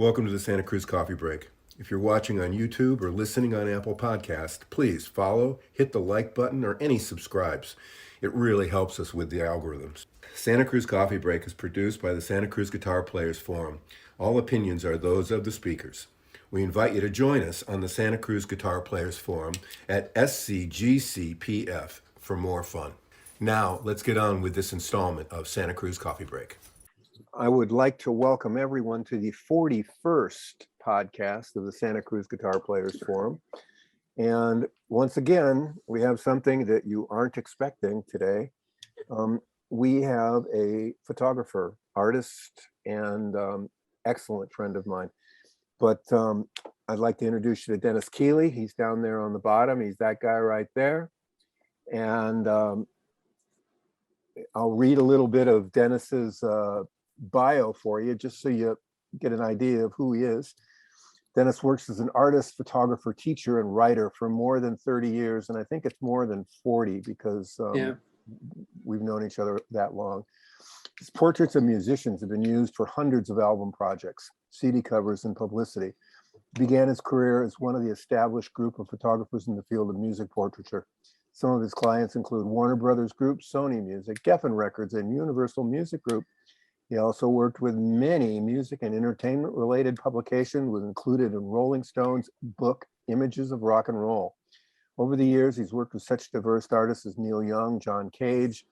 Welcome to the Santa Cruz Coffee Break. If you're watching on YouTube or listening on Apple Podcast, please follow, hit the like button, or any subscribes. It really helps us with the algorithms. Santa Cruz Coffee Break is produced by the Santa Cruz Guitar Players Forum. All opinions are those of the speakers. We invite you to join us on the Santa Cruz Guitar Players Forum at SCGCPF for more fun. Now, let's get on with this installment of Santa Cruz Coffee Break. I would like to welcome everyone to the 41st podcast of the Santa Cruz Guitar Players Forum. And once again, we have something that you aren't expecting today. We have a photographer, artist, and excellent friend of mine. But I'd like to introduce you to Dennis Keeley. He's down there on the bottom. He's that guy right there. And I'll read a little bit of Dennis's bio for you, just so you get an idea of who he is. Dennis works as an artist, photographer, teacher, and writer for more than 30 years. And I think it's more than 40 because we've known each other that long. His portraits of musicians have been used for hundreds of album projects, CD covers, and publicity. He began his career as one of the established group of photographers in the field of music portraiture. Some of his clients include Warner Brothers Group, Sony Music, Geffen Records, and Universal Music Group. He also worked with many music and entertainment related publications, was included in Rolling Stone's book, Images of Rock and Roll. Over the years, he's worked with such diverse artists as Neil Young, John Cage,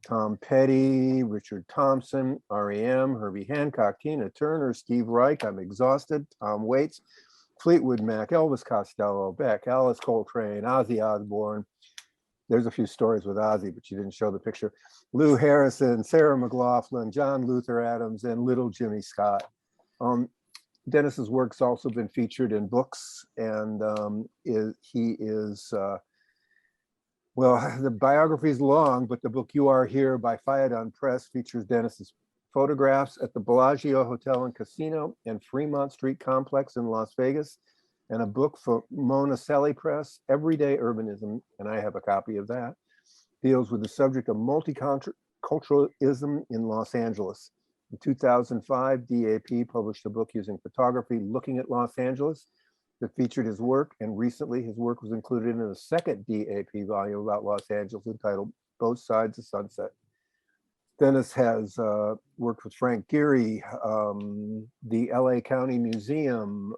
Tom Petty, Richard Thompson, REM, Herbie Hancock, Tina Turner, Steve Reich, I'm Exhausted, Tom Waits, Fleetwood Mac, Elvis Costello, Beck, Coltrane, Ozzy Osborne. There's a few stories with Ozzy, but you didn't show the picture. Lou Harrison, Sarah McLachlan, John Luther Adams, and Little Jimmy Scott. Dennis's work's also been featured in books, and well, the biography is long, but the book You Are Here by Fayadon Press features Dennis's photographs at the Bellagio Hotel and Casino and Fremont Street Complex in Las Vegas, and a book for Monticelli Press, Everyday Urbanism, and I have a copy of that, deals with the subject of multiculturalism in Los Angeles. In 2005, DAP published a book using photography looking at Los Angeles that featured his work, and recently his work was included in a second DAP volume about Los Angeles entitled Both Sides of Sunset. Dennis has worked with Frank Gehry, the LA County Museum,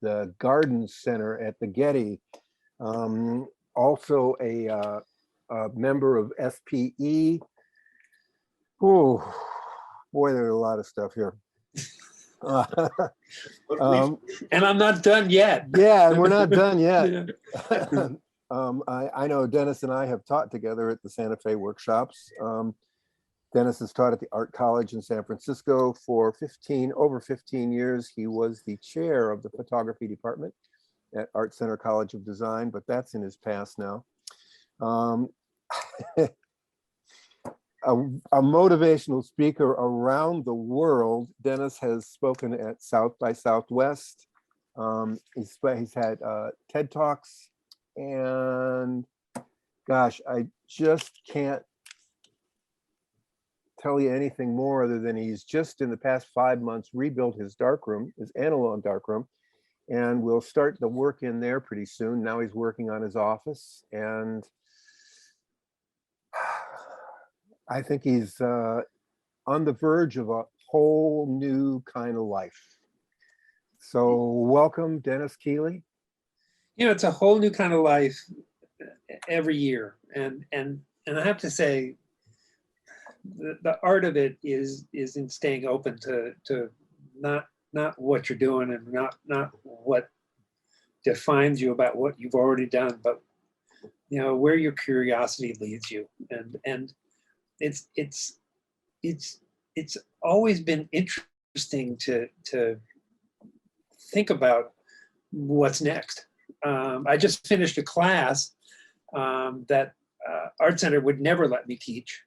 the Garden Center at the Getty, also a member of SPE. Oh, boy, there's a lot of stuff here. And I'm not done yet. Yeah, and we're not done yet. I know Dennis and I have taught together at the Santa Fe workshops. Dennis has taught at the Art College in San Francisco for over 15 years. He was the chair of the photography department at Art Center College of Design, but that's in his past now. A motivational speaker around the world. Dennis has spoken at South by Southwest. He's had TED Talks, and gosh, I just can't tell you anything more other than he's just in the past 5 months rebuilt his darkroom, his analog darkroom, and we'll start the work in there pretty soon. Now he's working on his office, and I think he's on the verge of a whole new kind of life. So welcome, Dennis Keeley. You know, it's a whole new kind of life every year, and I have to say, the art of it is in staying open to not what you're doing and not what defines you about what you've already done, but you know where your curiosity leads you, and it's always been interesting to think about what's next. I just finished a class that Art Center would never let me teach.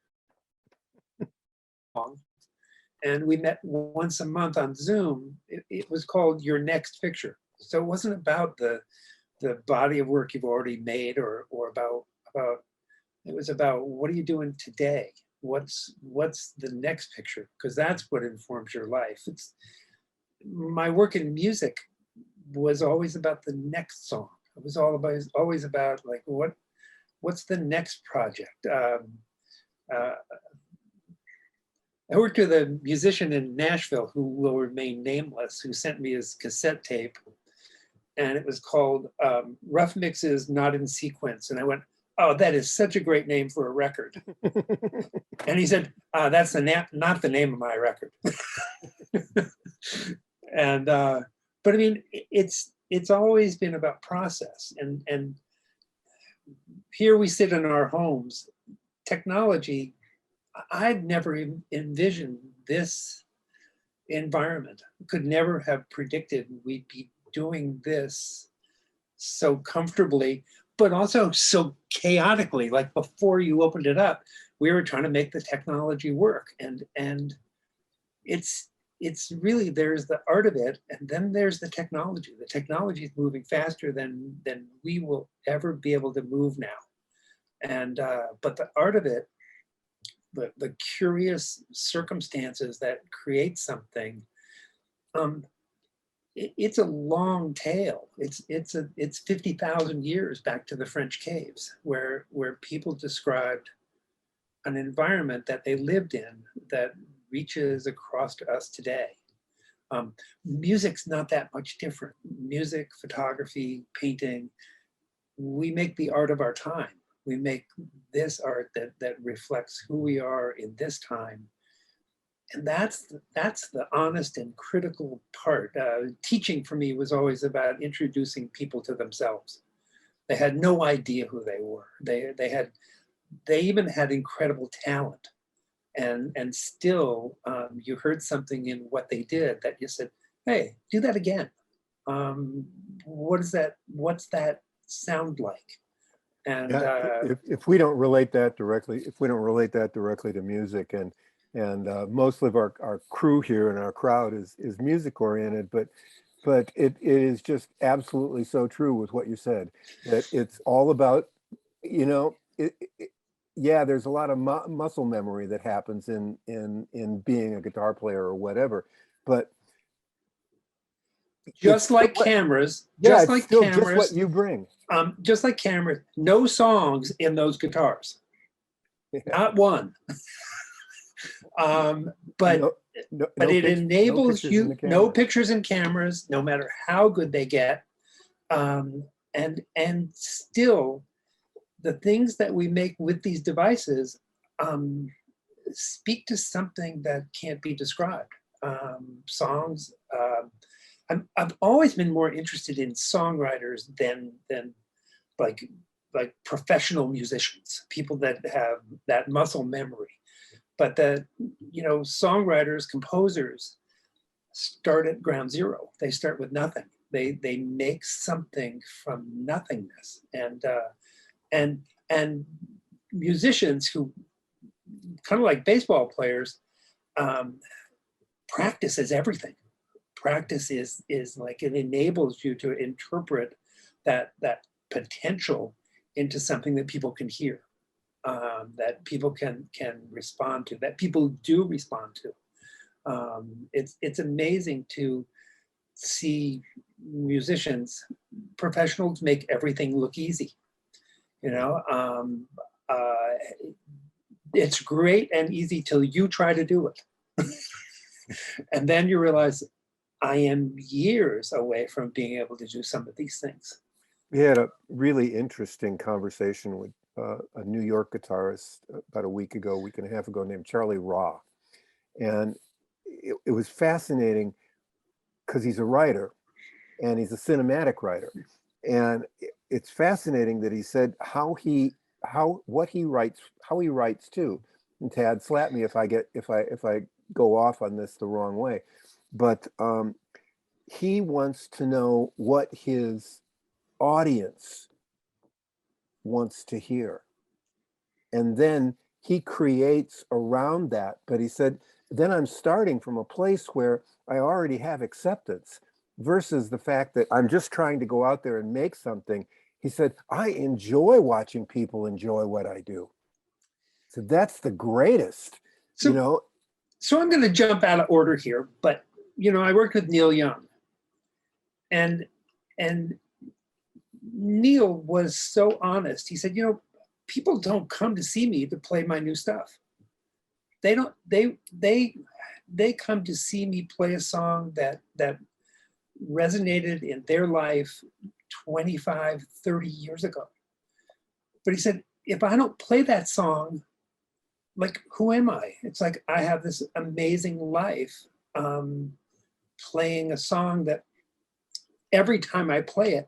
And we met once a month on Zoom. It was called Your Next Picture. So it wasn't about the body of work you've already made or about it was about what are you doing today? What's the next picture? Because that's what informs your life. my work in music was always about the next song. It was always about like what's the next project. I worked with a musician in Nashville who will remain nameless, who sent me his cassette tape, and it was called Rough Mixes Not in Sequence. And I went, oh, that is such a great name for a record. And he said, that's not the name of my record. And but I mean, it's always been about process. And here we sit in our homes. Technology, I'd never even envisioned this environment. Could never have predicted we'd be doing this so comfortably, but also so chaotically. Like before you opened it up, we were trying to make the technology work. And it's really, there's the art of it, and then there's the technology. The technology is moving faster than we will ever be able to move now. And but the art of it, the curious circumstances that create something, it's a long tail. It's 50,000 years back to the French caves, where people described an environment that they lived in that reaches across to us today. Music's not that much different. Music, photography, painting, we make the art of our time. We make this art that reflects who we are in this time. And that's the honest and critical part. Teaching for me was always about introducing people to themselves. They had no idea who they were. They even had incredible talent. And still, you heard something in what they did that you said, hey, do that again. What's that sound like? And if we don't relate that directly, to music, and most of our crew here and our crowd is music oriented, but it is just absolutely so true with what you said, that it's all about, yeah, there's a lot of muscle memory that happens in being a guitar player or whatever, but just like cameras, just what you bring. Just like cameras, no songs in those guitars, not one. But it enables you, no pictures in cameras, no matter how good they get, and still, the things that we make with these devices speak to something that can't be described. Songs. I've always been more interested in songwriters than like professional musicians, people that have that muscle memory. But songwriters, composers start at ground zero. They start with nothing. They make something from nothingness. And musicians who, kind of like baseball players, practice is everything. Practice is like, it enables you to interpret that potential into something that people can hear, that people can respond to, that people do respond to. It's amazing to see musicians, professionals, make everything look easy. It's great and easy till you try to do it. And then you realize, I am years away from being able to do some of these things. We had a really interesting conversation with a New York guitarist about a week and a half ago, named Charlie Raw. And it was fascinating because he's a writer and he's a cinematic writer. And it's fascinating that he said how he writes too. And Tad, slap me if I go off on this the wrong way. But he wants to know what his audience wants to hear. And then he creates around that. But he said, then I'm starting from a place where I already have acceptance versus the fact that I'm just trying to go out there and make something. He said, I enjoy watching people enjoy what I do. So that's the greatest, So I'm going to jump out of order here, but I worked with Neil Young, and Neil was so honest. He said, people don't come to see me to play my new stuff. They don't. They come to see me play a song that resonated in their life 25, 30 years ago. But he said, if I don't play that song, like, who am I? It's like, I have this amazing life playing a song that every time I play it,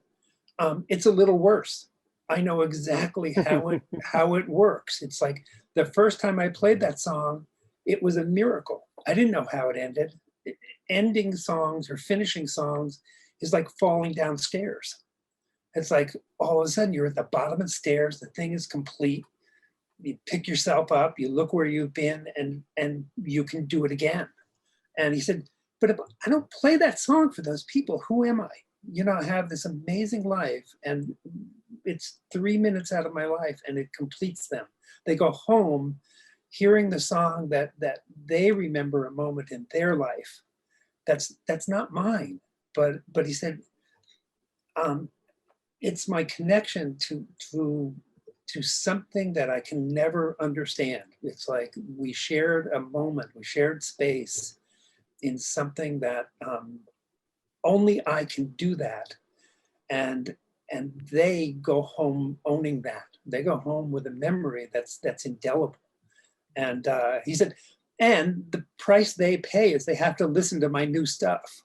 it's a little worse. I know exactly how it works. It's like the first time I played that song, it was a miracle. I didn't know how it ended. Ending songs or finishing songs is like falling downstairs. It's like all of a sudden you're at the bottom of the stairs, the thing is complete. You pick yourself up, you look where you've been, and you can do it again. And he said, but if I don't play that song for those people, who am I? I have this amazing life, and it's 3 minutes out of my life, and it completes them. They go home hearing the song that they remember a moment in their life. That's not mine. But he said, it's my connection to something that I can never understand. It's like we shared a moment, we shared space in something that only I can do that. And they go home owning that. They go home with a memory that's indelible. And he said, and the price they pay is they have to listen to my new stuff.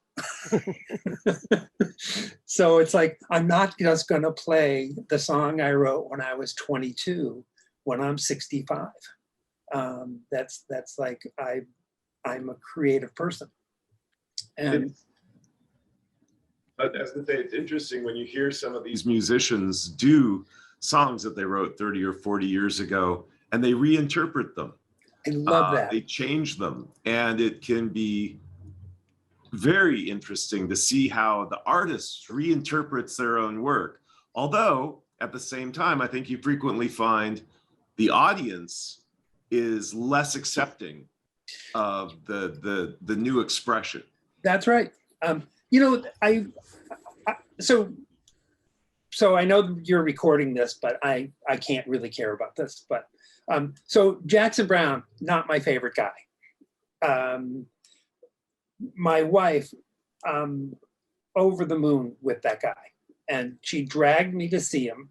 So it's like, I'm not just going to play the song I wrote when I was 22 when I'm 65. That's like, I'm a creative person. And I was going to say, it's interesting when you hear some of these musicians do songs that they wrote 30 or 40 years ago, and they reinterpret them. I love that. They change them, and it can be very interesting to see how the artist reinterprets their own work. Although at the same time, I think you frequently find the audience is less accepting of the new expression. That's right. So I know you're recording this, but I can't really care about this. But so Jackson Browne, not my favorite guy. My wife, over the moon with that guy, and she dragged me to see him.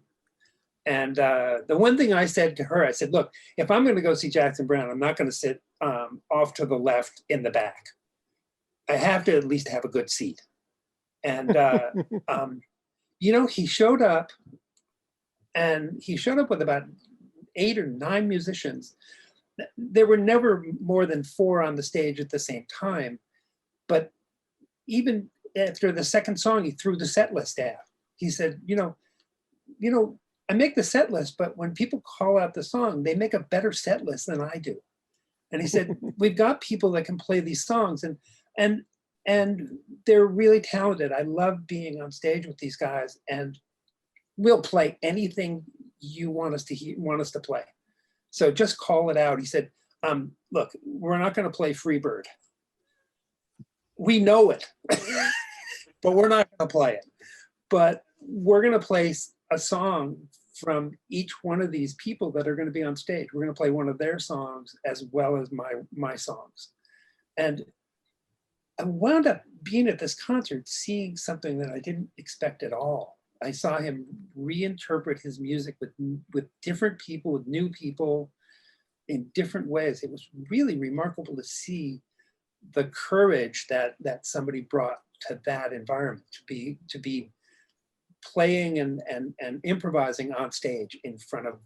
And the one thing I said to her, I said, look, if I'm going to go see Jackson Browne, I'm not going to sit off to the left in the back. I have to at least have a good seat. And, he showed up, and he showed up with about 8 or 9 musicians. There were never more than 4 on the stage at the same time. But even after the second song, he threw the set list out. He said, I make the set list, but when people call out the song, they make a better set list than I do. And he said, we've got people that can play these songs, and they're really talented. I love being on stage with these guys, and we'll play anything you want us to play. So just call it out. He said, look, we're not going to play Freebird. We know it, but we're not going to play it. But we're going to play a song from each one of these people that are going to be on stage. We're going to play one of their songs as well as my songs. And I wound up being at this concert, seeing something that I didn't expect at all. I saw him reinterpret his music with different people, with new people in different ways. It was really remarkable to see the courage that somebody brought to that environment, to be playing and improvising on stage in front of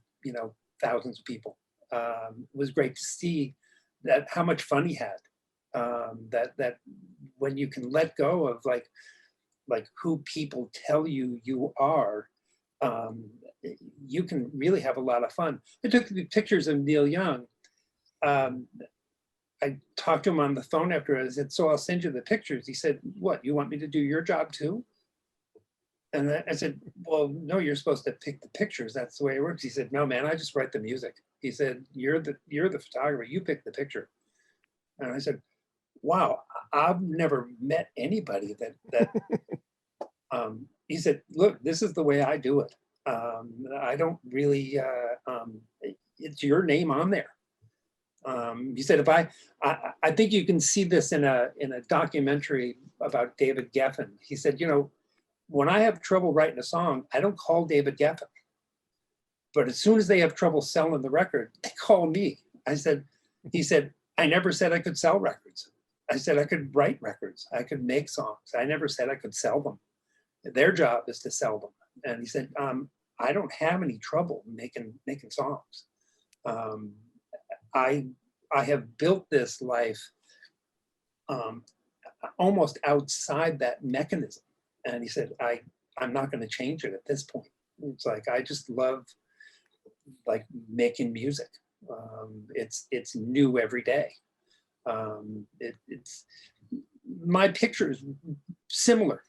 thousands of people. It was great to see that how much fun he had. That when you can let go of like who people tell you are, you can really have a lot of fun. I took pictures of Neil Young. I talked to him on the phone after. I said, so I'll send you the pictures. He said, what, you want me to do your job too? And I said, well, no, you're supposed to pick the pictures. That's the way it works. He said, no, man, I just write the music. He said, you're the photographer, you pick the picture. And I said, wow, I've never met anybody that he said, look, this is the way I do it. I don't really, it's your name on there. He said, if I think you can see this in a documentary about David Geffen. He said, you know, when I have trouble writing a song, I don't call David Geffen. But as soon as they have trouble selling the record, they call me. He said, I never said I could sell records. I said I could write records. I could make songs. I never said I could sell them. Their job is to sell them. And he said, I don't have any trouble making songs. I have built this life almost outside that mechanism. And he said, I'm not going to change it at this point. It's like, I just love like making music. It's new every day. It's my pictures similar.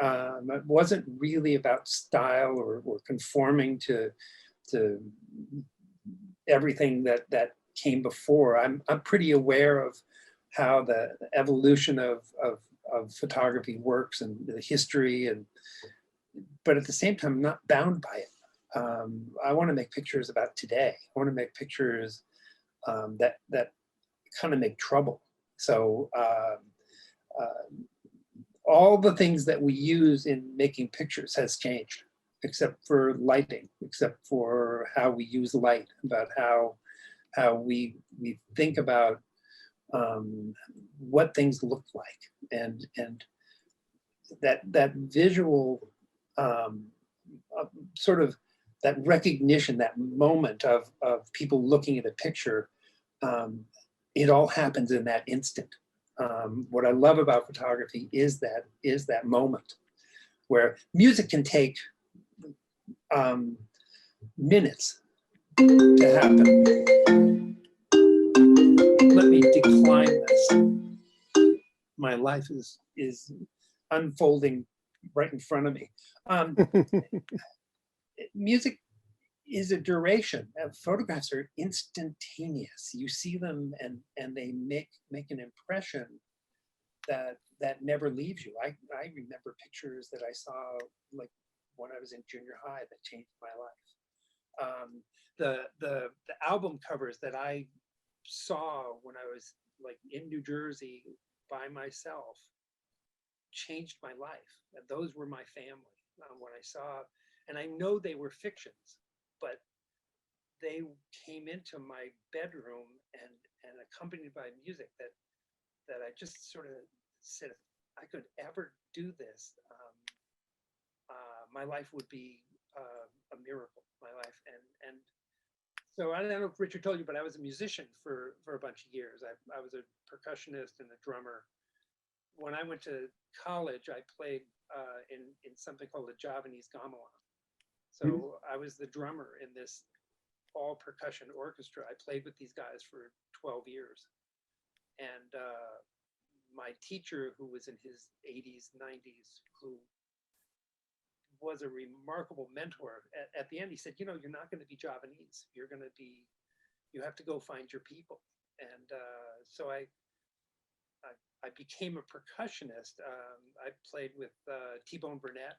It wasn't really about style or conforming to everything that came before. I'm pretty aware of how the evolution of photography works and the history, but at the same time, I'm not bound by it. I want to make pictures about today. I want to make pictures that kind of make trouble. So all the things that we use in making pictures has changed, except for lighting, except for how we use light, about how we think about what things look like, and that visual sort of that recognition, that moment of people looking at a picture, it all happens in that instant. What I love about photography is that moment where music can take minutes to happen. Let me decline this. My life is unfolding right in front of me. Music is a duration. Photographs are instantaneous. You see them and they make an impression that never leaves you. I remember pictures that I saw like when I was in junior high that changed my life. The album covers that I saw when I was like in New Jersey by myself changed my life. And those were my family. When I saw, and I know they were fictions, but they came into my bedroom and accompanied by music that I just sort of said, if I could ever do this, my life would be a miracle, my life. And so I don't know if Richard told you, but I was a musician for a bunch of years. I was a percussionist and a drummer. When I went to college, I played in something called the Javanese gamelan. So I was the drummer in this all percussion orchestra. I played with these guys for 12 years. And my teacher, who was in his 80s, 90s, who was a remarkable mentor, at the end, he said, you know, you're not going to be Javanese. You have to go find your people. And so I became a percussionist. I played with T-Bone Burnett.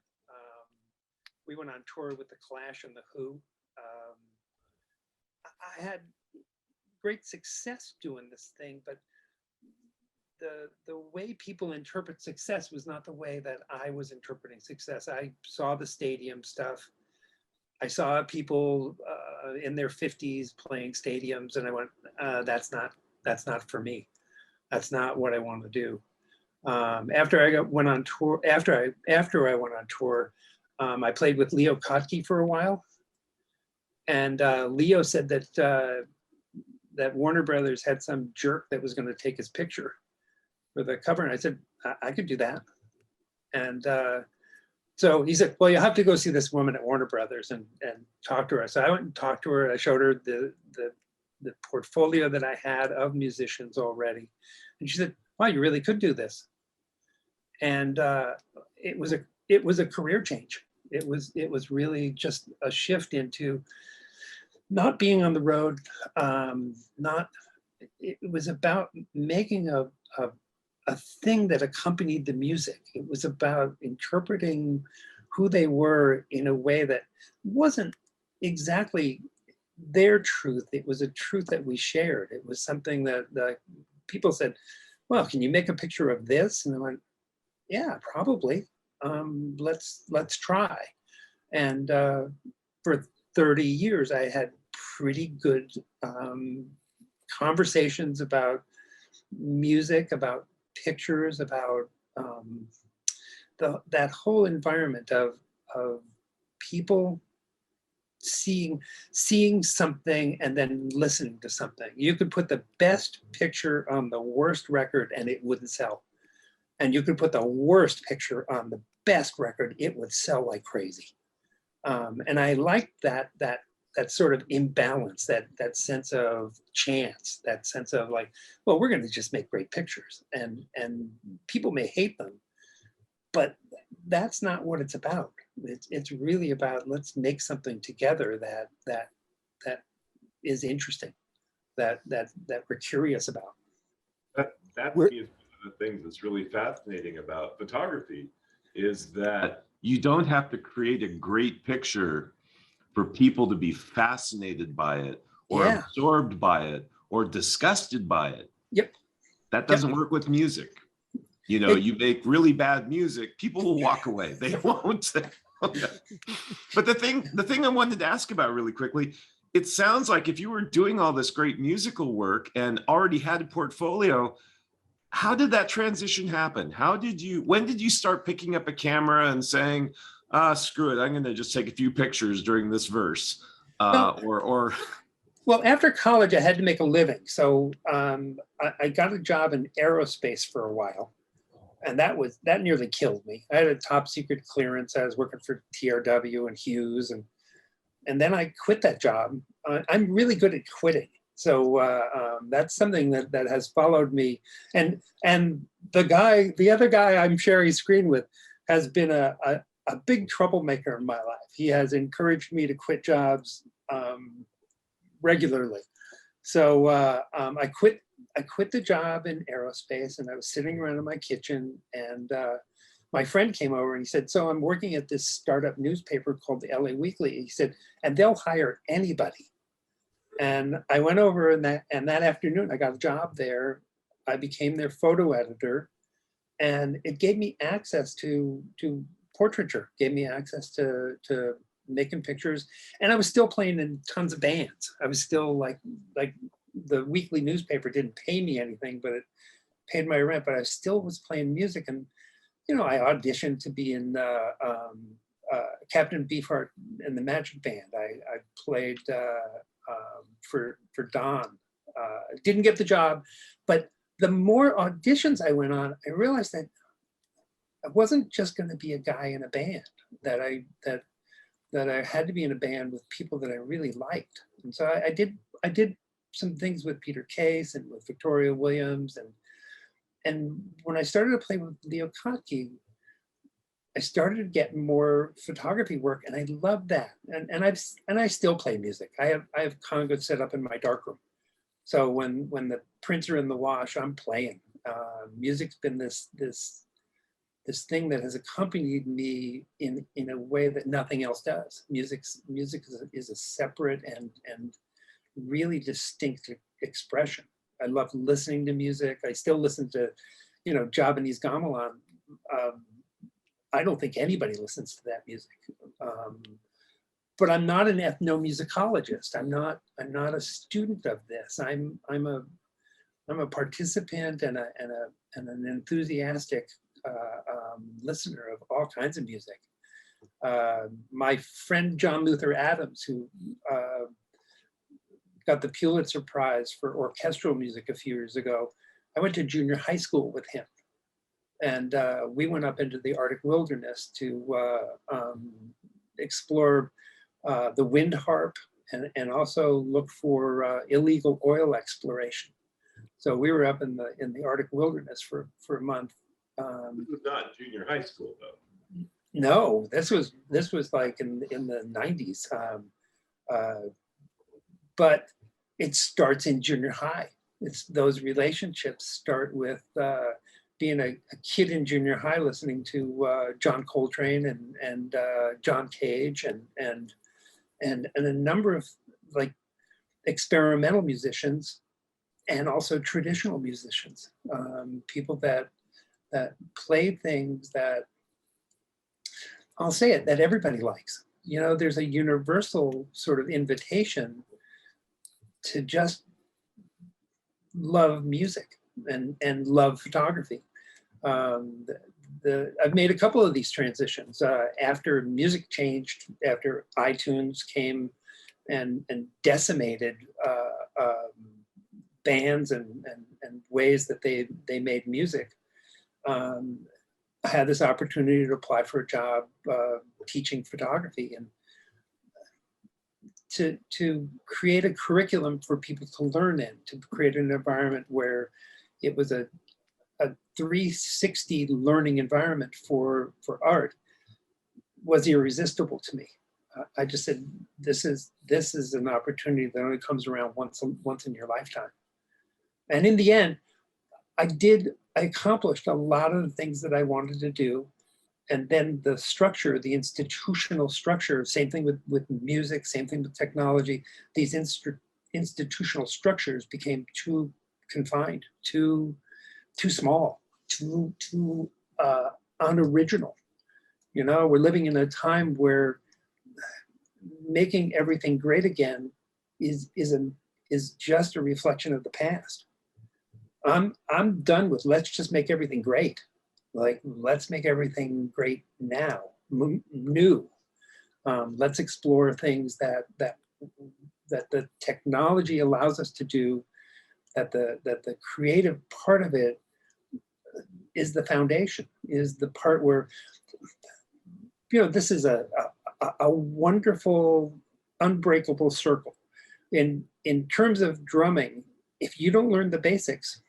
We went on tour with the Clash and the Who. I had great success doing this thing, but the way people interpret success was not the way that I was interpreting success. I saw the stadium stuff. I saw people in their 50s playing stadiums, and I went, that's not for me. That's not what I want to do. After I went on tour, I played with Leo Kottke for a while, and Leo said that Warner Brothers had some jerk that was going to take his picture for the cover, and I said I could do that. And so he said, well, you have to go see this woman at Warner Brothers and talk to her. So I went and talked to her. I showed her the portfolio that I had of musicians already, and she said, wow, you really could do this. And it was a career change. It was really just a shift into not being on the road. It was about making a a thing that accompanied the music. It was about interpreting who they were in a way that wasn't exactly their truth. It was a truth that we shared. It was something that the people said, well, can you make a picture of this? And I'm like, yeah, probably. Let's try. And for 30 years, I had pretty good conversations about music, about pictures, about that whole environment of people seeing something and then listening to something. You could put the best picture on the worst record and it wouldn't sell. And you could put the worst picture on the best record, it would sell like crazy. And I liked that sort of imbalance, that sense of chance, that sense of like, well, we're going to just make great pictures, and people may hate them, but that's not what it's about. It's really about, let's make something together that is interesting, that we're curious about. That to me is one of the things that's really fascinating about photography, is that you don't have to create a great picture for people to be fascinated by it or absorbed by it or disgusted by it. Yep. That doesn't work with music. You know, you make really bad music, people will walk away. They won't. But the thing I wanted to ask about really quickly, it sounds like if you were doing all this great musical work and already had a portfolio, how did that transition happen? When did you start picking up a camera and saying, screw it, I'm going to just take a few pictures during this verse? Well, after college, I had to make a living. So I got a job in aerospace for a while. And that nearly killed me. I had a top secret clearance. I was working for TRW and Hughes. And then I quit that job. I'm really good at quitting. So that's something that has followed me. And the other guy I'm sharing screen with has been a big troublemaker in my life. He has encouraged me to quit jobs regularly. So I quit the job in aerospace, and I was sitting around in my kitchen, and my friend came over and he said, so I'm working at this startup newspaper called the LA Weekly. He said, and they'll hire anybody. And I went over, and that afternoon I got a job there. I became their photo editor, and it gave me access to portraiture, gave me access to making pictures. And I was still playing in tons of bands. I was still like the weekly newspaper didn't pay me anything, but it paid my rent, but I still was playing music. And, you know, I auditioned to be in Captain Beefheart and the Magic Band. I played for Don. Didn't get the job, but the more auditions I went on, I realized that I wasn't just going to be a guy in a band, that I had to be in a band with people that I really liked. And so I did some things with Peter Case and with Victoria Williams, and when I started to play with Leo Kottke, I started to get more photography work, and I loved that. And I still play music. I have congos set up in my darkroom. So when the prints are in the wash, I'm playing. Music's been this thing that has accompanied me in a way that nothing else does. Music is a separate and really distinct expression. I love listening to music. I still listen to, you know, Javanese gamelan. I don't think anybody listens to that music. But I'm not an ethnomusicologist. I'm not a student of this. I'm a participant and an enthusiastic listener of all kinds of music. My friend John Luther Adams, who got the Pulitzer Prize for orchestral music a few years ago, I went to junior high school with him. And we went up into the Arctic wilderness to explore the wind harp and also look for illegal oil exploration. So we were up in the Arctic wilderness for a month. This was not junior high school, though. No, this was like in the 90s. But it starts in junior high. It's those relationships start with being a kid in junior high, listening to John Coltrane and John Cage and a number of like experimental musicians, and also traditional musicians, people that play things that, I'll say it, that everybody likes. You know, there's a universal sort of invitation to just love music and love photography. I've made a couple of these transitions after music changed, after iTunes came and decimated bands and ways that they made music. I had this opportunity to apply for a job teaching photography, and to create a curriculum for people to learn in, to create an environment where it was a 360 learning environment for art was irresistible to me. I just said, this is an opportunity that only comes around once in your lifetime. And in the end, I accomplished a lot of the things that I wanted to do. And then the structure, the institutional structure, same thing with music, same thing with technology, these institutional structures became too confined, too small, too unoriginal. You know, we're living in a time where making everything great again is just a reflection of the past. I'm done with let's just make everything great. Like, let's make everything great now, new. Let's explore things that the technology allows us to do, that the creative part of it is the foundation, is the part where, you know, this is a wonderful, unbreakable circle. In terms of drumming, if you don't learn the basics,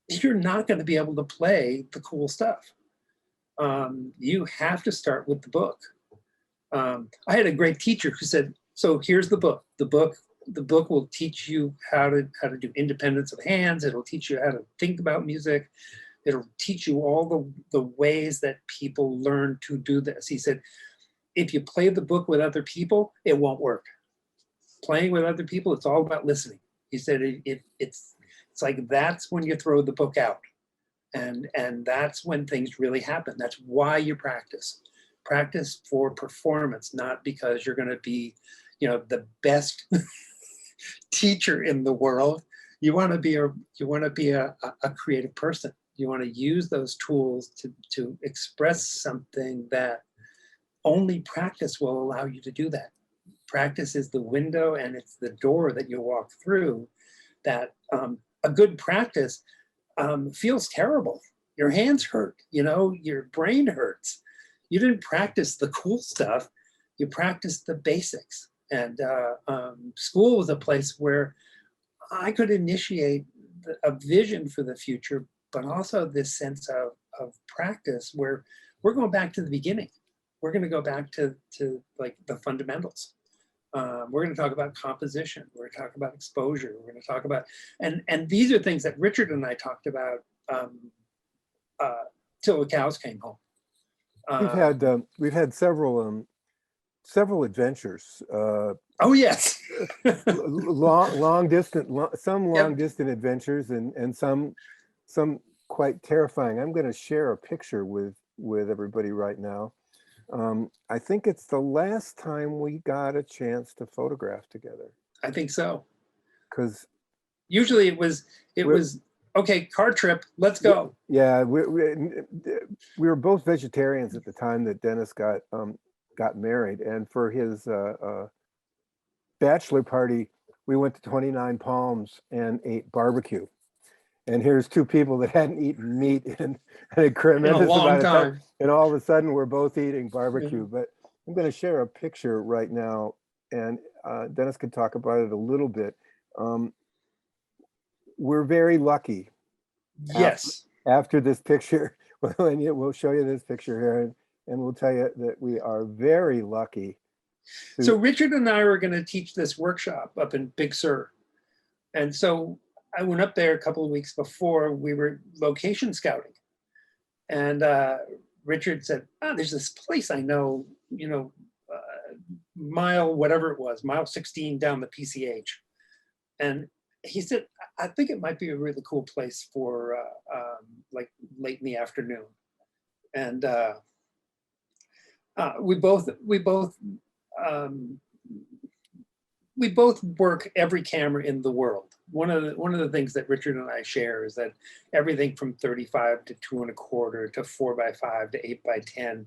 you're not going to be able to play the cool stuff. You have to start with the book. I had a great teacher who said, so here's the book. The book will teach you how to do independence of hands. It'll teach you how to think about music. It'll teach you all the ways that people learn to do this. He said, if you play the book with other people, it won't work. Playing with other people, it's all about listening. He said, it's like, that's when you throw the book out. And that's when things really happen. That's why you practice. Practice for performance, not because you're going to be, you know, the best teacher in the world. You want to be a creative person. You want to use those tools to express something that only practice will allow you to do that. Practice is the window and it's the door that you walk through. That a good practice feels terrible. Your hands hurt, you know, your brain hurts. You didn't practice the cool stuff. You practiced the basics. And school was a place where I could initiate a vision for the future, but also this sense of practice where we're going back to the beginning. We're going to go back to like the fundamentals. We're going to talk about composition. We're going to talk about exposure. We're going to talk about, and these are things that Richard and I talked about till the cows came home. We've had several adventures. Oh yes, long distance adventures, and some quite terrifying. I'm going to share a picture with everybody right now. I think it's the last time we got a chance to photograph together. I think so. Because usually it was okay, car trip, let's go. Yeah, we were both vegetarians at the time that Dennis got married, and for his bachelor party, we went to 29 Palms and ate barbecue. And here's two people that hadn't eaten meat in a tremendous amount of time. And all of a sudden, we're both eating barbecue. Mm-hmm. But I'm going to share a picture right now, and Dennis can talk about it a little bit. We're very lucky. Yes. After this picture, we'll show you this picture here, and we'll tell you that we are very lucky. So Richard and I were going to teach this workshop up in Big Sur. And so I went up there a couple of weeks before. We were location scouting. And Richard said, "Oh, there's this place I know, mile, whatever it was, mile 16 down the PCH." And he said, "I think it might be a really cool place for like late in the afternoon." And we both work every camera in the world. One of the things that Richard and I share is that everything from 35 to 2 1/4 to 4x5 to 8x10,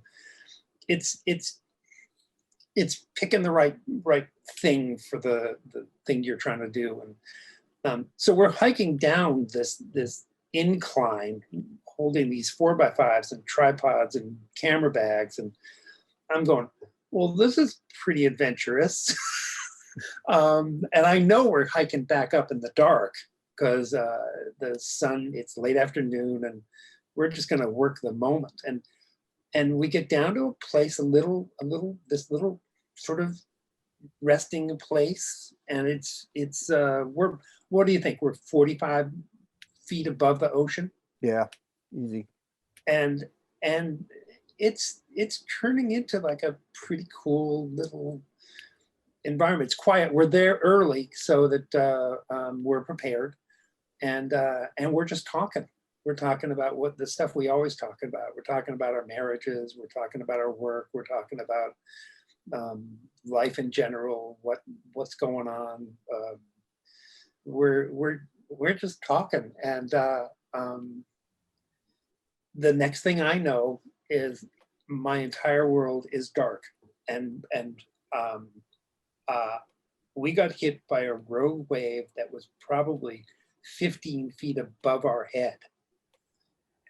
it's picking the right thing for the thing you're trying to do. And so we're hiking down this incline, holding these 4x5s and tripods and camera bags, and I'm going, well, this is pretty adventurous. And I know we're hiking back up in the dark because the sun, it's late afternoon, and we're just going to work the moment. And we get down to a place, this little sort of resting place, and we're, what do you think? We're 45 feet above the ocean. Yeah, easy. And it's turning into like a pretty cool little environment. It's quiet. We're there early so that we're prepared, and we're just talking. We're talking about what the stuff we always talk about. We're talking about our marriages. We're talking about our work. We're talking about life in general. What's going on? We're just talking, and the next thing I know is my entire world is dark, and we got hit by a rogue wave that was probably 15 feet above our head,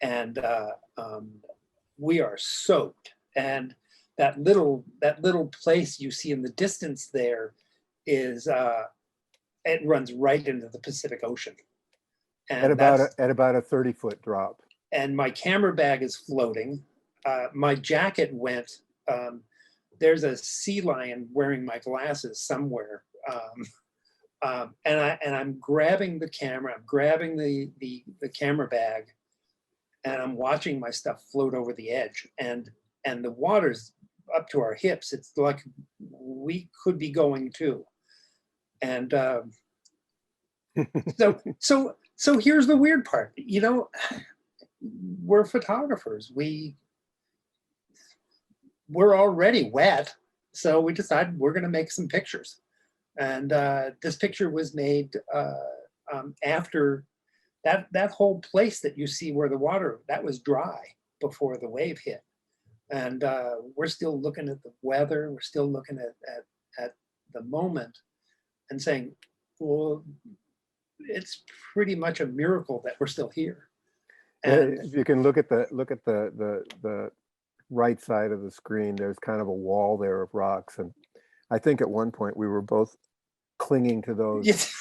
and we are soaked. And that little place you see in the distance there is it runs right into the Pacific Ocean, and At about a 30-foot drop. And my camera bag is floating. My jacket went. There's a sea lion wearing my glasses somewhere, and I'm grabbing the camera. I'm grabbing the camera bag, and I'm watching my stuff float over the edge. And the water's up to our hips. It's like we could be going too. And so here's the weird part. We're photographers. We're already wet, so we decided we're going to make some pictures. And this picture was made after that whole place that you see where the water, that was dry before the wave hit. And we're still looking at the weather. We're still looking at the moment and saying, well, it's pretty much a miracle that we're still here. And if you can look at the right side of the screen, there's kind of a wall there of rocks, and I think at one point we were both clinging to those. yes.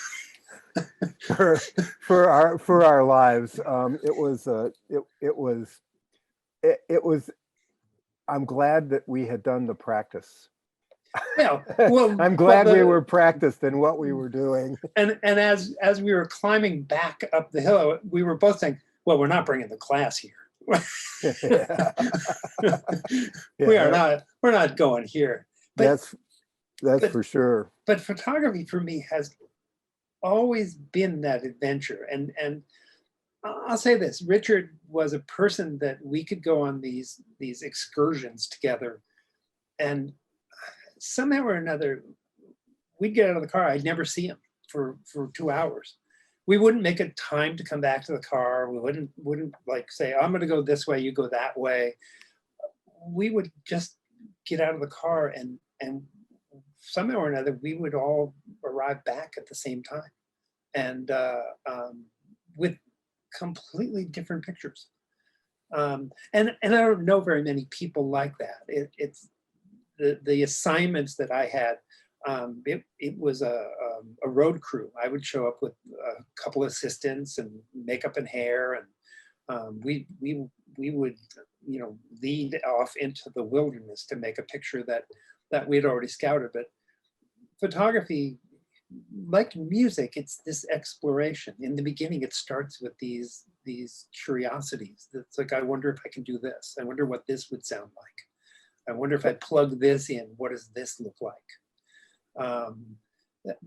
for our lives. It was I'm glad that we had done the practice. well, I'm glad we were practiced in what we were doing. And as we were climbing back up the hill, we were both saying, well, we're not bringing the class here. Yeah. We're not going here. But, that's for sure. But photography for me has always been that adventure. And I'll say this, Richard was a person that we could go on these excursions together, and somehow or another, we'd get out of the car. I'd never see him for 2 hours. We wouldn't make a time to come back to the car. We wouldn't like say, I'm going to go this way, you go that way. We would just get out of the car, and somehow or another, we would all arrive back at the same time, and with completely different pictures. And I don't know very many people like that. It's the assignments that I had. It was a road crew. I would show up with a couple assistants and makeup and hair, and we would lead off into the wilderness to make a picture that we had already scouted. But photography like music, it's this exploration. In the beginning, it starts with these curiosities. It's like, I wonder if I can do this. I wonder what this would sound like. I wonder if I plug this in, what does this look like?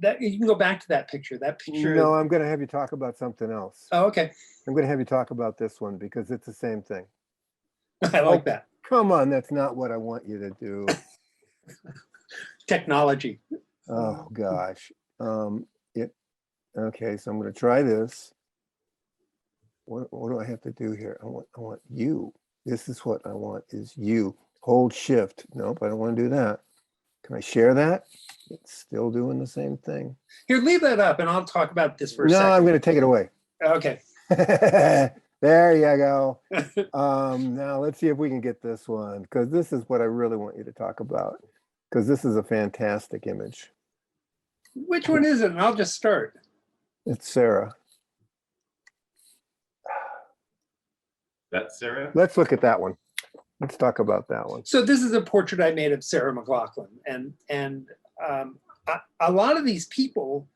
That you can go back to that picture. That picture. No, I'm going to have you talk about something else. Oh, okay. I'm going to have you talk about this one because it's the same thing. I like that. Come on, that's not what I want you to do. Technology. Oh gosh. Okay, so I'm going to try this. What do I have to do here? I want you. This is what I want is you. Hold shift. Nope, I don't want to do that. Can I share that? It's still doing the same thing. Here, leave that up and I'll talk about this for a No, second. I'm going to take it away. Okay. There you go. Now let's see if we can get this one, because this is what I really want you to talk about, because this is a fantastic image. Which one is it? And I'll just start. It's Sarah. That's Sarah? Let's look at that one. Let's talk about that one. So this is a portrait I made of Sarah McLachlan, and a lot of these people,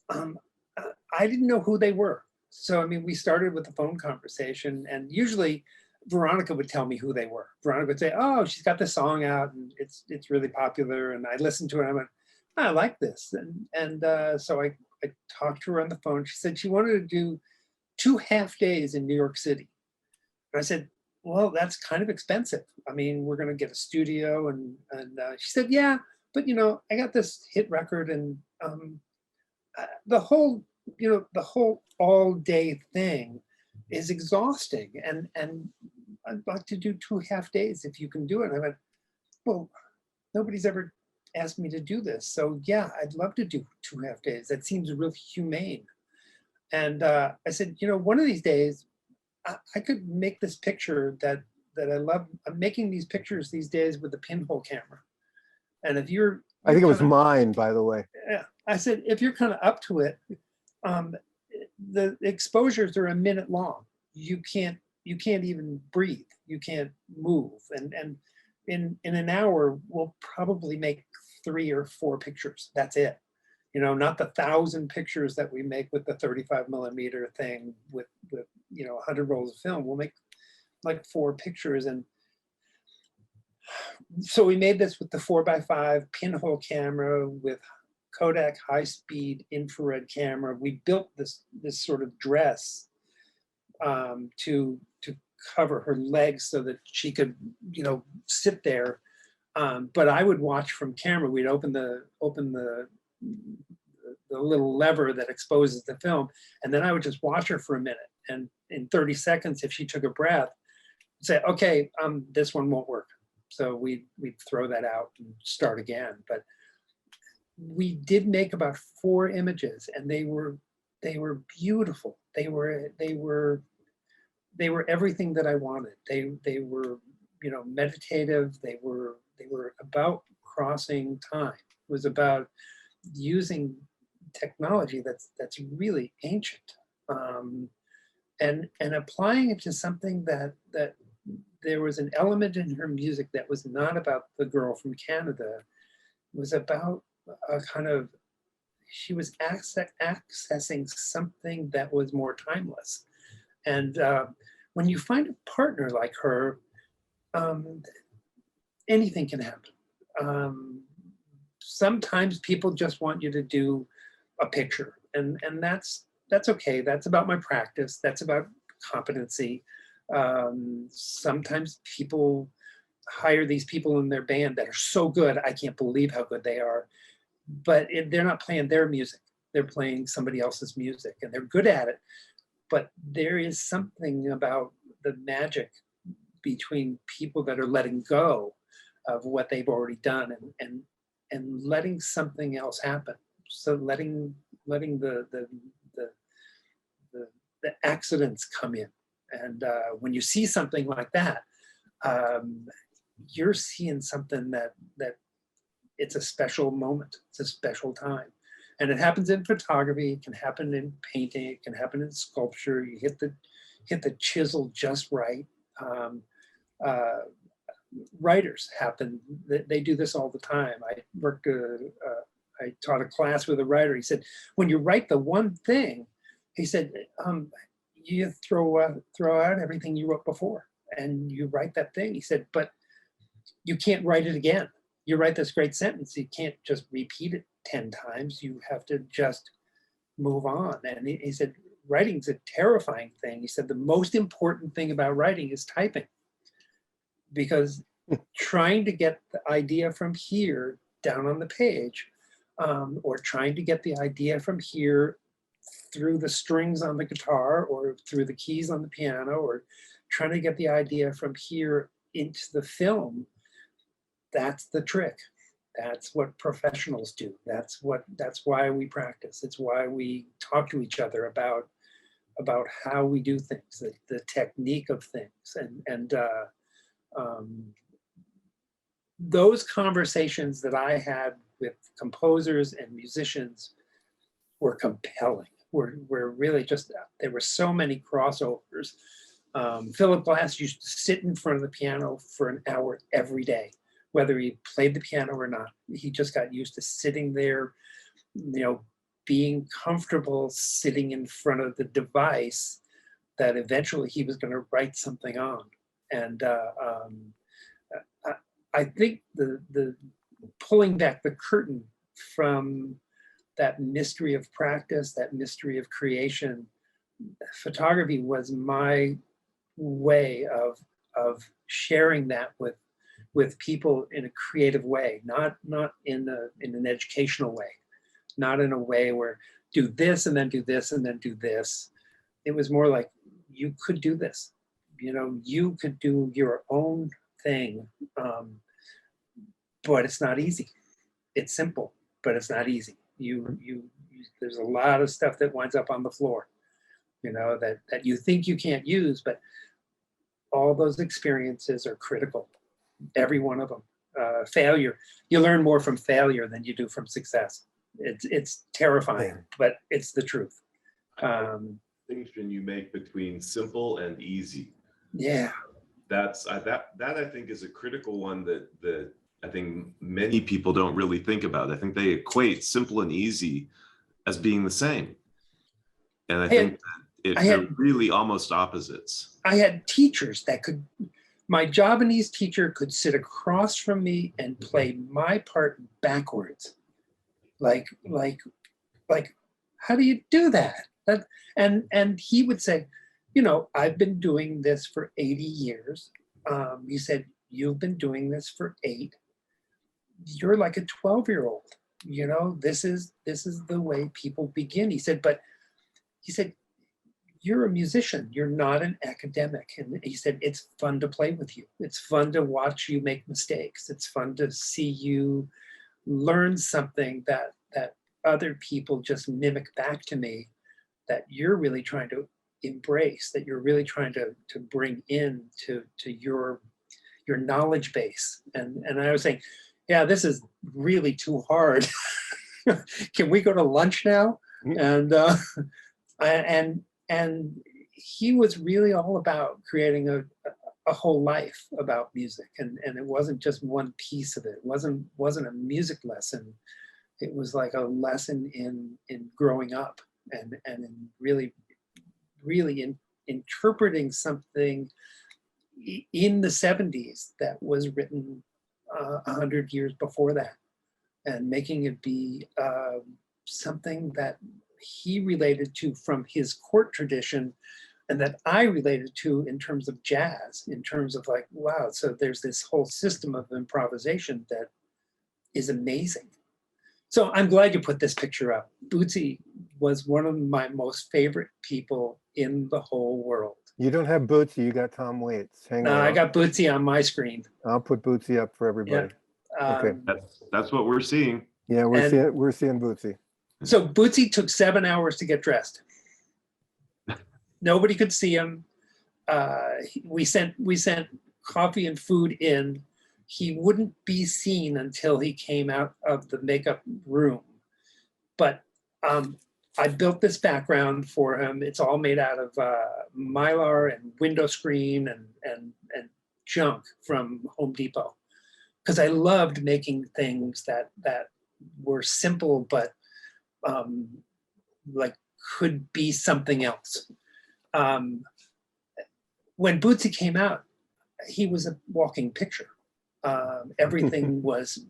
I didn't know who they were. So I mean, we started with a phone conversation, and usually Veronica would tell me who they were. Veronica would say, "Oh, she's got this song out, and it's really popular." And I listened to it, and I went, "I like this," and so I talked to her on the phone. She said she wanted to do 2 half days in New York City. And I said, well, that's kind of expensive. I mean, we're going to get a studio. And she said, yeah, but I got this hit record, and the whole all day thing is exhausting. And I'd like to do 2 half days if you can do it. And I went, well, nobody's ever asked me to do this. So yeah, I'd love to do 2 half days. That seems really humane. And I said, one of these days, I could make this picture that I love. I'm making these pictures these days with the pinhole camera. And if you're I think it was mine, by the way. Yeah, I said, if you're kind of up to it, the exposures are a minute long. You can't even breathe. You can't move. And in an hour, we'll probably make 3 or 4 pictures. That's it. Not the 1,000 pictures that we make with the 35 millimeter thing with 100 rolls of film. We'll make like 4 pictures. And so we made this with the 4x5 pinhole camera with Kodak high-speed infrared camera. We built this sort of dress to cover her legs so that she could sit there. But I would watch from camera. We'd open the little lever that exposes the film, and then I would just watch her for a minute. And in 30 seconds, if she took a breath, say, okay, this one won't work. So we'd throw that out and start again. But we did make about 4 images, and they were beautiful. They were everything that I wanted. They were meditative. They were about crossing time. It was about using technology that's really ancient, and applying it to something that there was an element in her music that was not about the girl from Canada. It was about a kind of, she was accessing something that was more timeless. And when you find a partner like her, anything can happen. Sometimes people just want you to do a picture, and that's okay. That's about my practice. That's about competency. Sometimes people hire these people in their band that are so good, I can't believe how good they are, but they're not playing their music. They're playing somebody else's music, and they're good at it. But there is something about the magic between people that are letting go of what they've already done and letting something else happen. So letting the accidents come in. And when you see something like that, you're seeing something that it's a special moment. It's a special time. And it happens in photography. It can happen in painting. It can happen in sculpture. You hit the chisel just right. Writers happen. They do this all the time. I I taught a class with a writer. He said, when you write the one thing, he said, you throw out everything you wrote before and you write that thing. He said, but you can't write it again. You write this great sentence. You can't just repeat it 10 times. You have to just move on. And he said, writing's a terrifying thing. He said, the most important thing about writing is typing, because trying to get the idea from here down on the page, or trying to get the idea from here through the strings on the guitar or through the keys on the piano, or trying to get the idea from here into the film, that's the trick. That's what professionals do. That's why we practice. It's why we talk to each other about how we do things, the technique of things. And those conversations that I had with composers and musicians were compelling. Were really just, there were so many crossovers. Philip Glass used to sit in front of the piano for an hour every day, whether he played the piano or not. He just got used to sitting there, being comfortable sitting in front of the device that eventually he was going to write something on. And I think the pulling back the curtain from that mystery of practice, that mystery of creation, photography was my way of sharing that with people in a creative way, not in an educational way, not in a way where do this and then do this and then do this. It was more like, you could do this, you could do your own thing, but it's not easy. It's simple, but it's not easy. There's a lot of stuff that winds up on the floor, that you think you can't use, but all those experiences are critical. Every one of them. Failure, you learn more from failure than you do from success. It's terrifying, but it's the truth. Distinction you make between simple and easy. Yeah. That I think is a critical one that I think many people don't really think about. I think they equate simple and easy as being the same. And I think they're really almost opposites. I had teachers that my Javanese teacher could sit across from me and play my part backwards. Like, how do you do that? And he would say, I've been doing this for 80 years. He said, you've been doing this for 8. You're like a 12-year-old. This is the way people begin. He said, you're a musician, you're not an academic. And he said, it's fun to play with you. It's fun to watch you make mistakes. It's fun to see you learn something that other people just mimic back to me, that you're really trying to embrace, that you're really trying to bring in to your knowledge base. And I was saying, yeah, this is really too hard. Can we go to lunch now? And he was really all about creating a whole life about music, and it wasn't just one piece of it. It wasn't a music lesson. It was like a lesson in growing up and in really interpreting something in the 70s that was written 100 years before that, and making it be something that he related to from his court tradition, and that I related to in terms of jazz, in terms of like, wow, so there's this whole system of improvisation that is amazing. So I'm glad you put this picture up. Bootsy was one of my most favorite people in the whole world. You don't have Bootsy, you got Tom Waits. Hang on. I got Bootsy on my screen. I'll put Bootsy up for everybody. Yeah. Okay. That's what we're seeing. Yeah, we're seeing Bootsy. So Bootsy took 7 hours to get dressed. Nobody could see him. We sent coffee and food in. He wouldn't be seen until he came out of the makeup room. But I built this background for him. It's all made out of Mylar and window screen and junk from Home Depot, because I loved making things that were simple, but like could be something else. When Bootsy came out, he was a walking picture. Everything was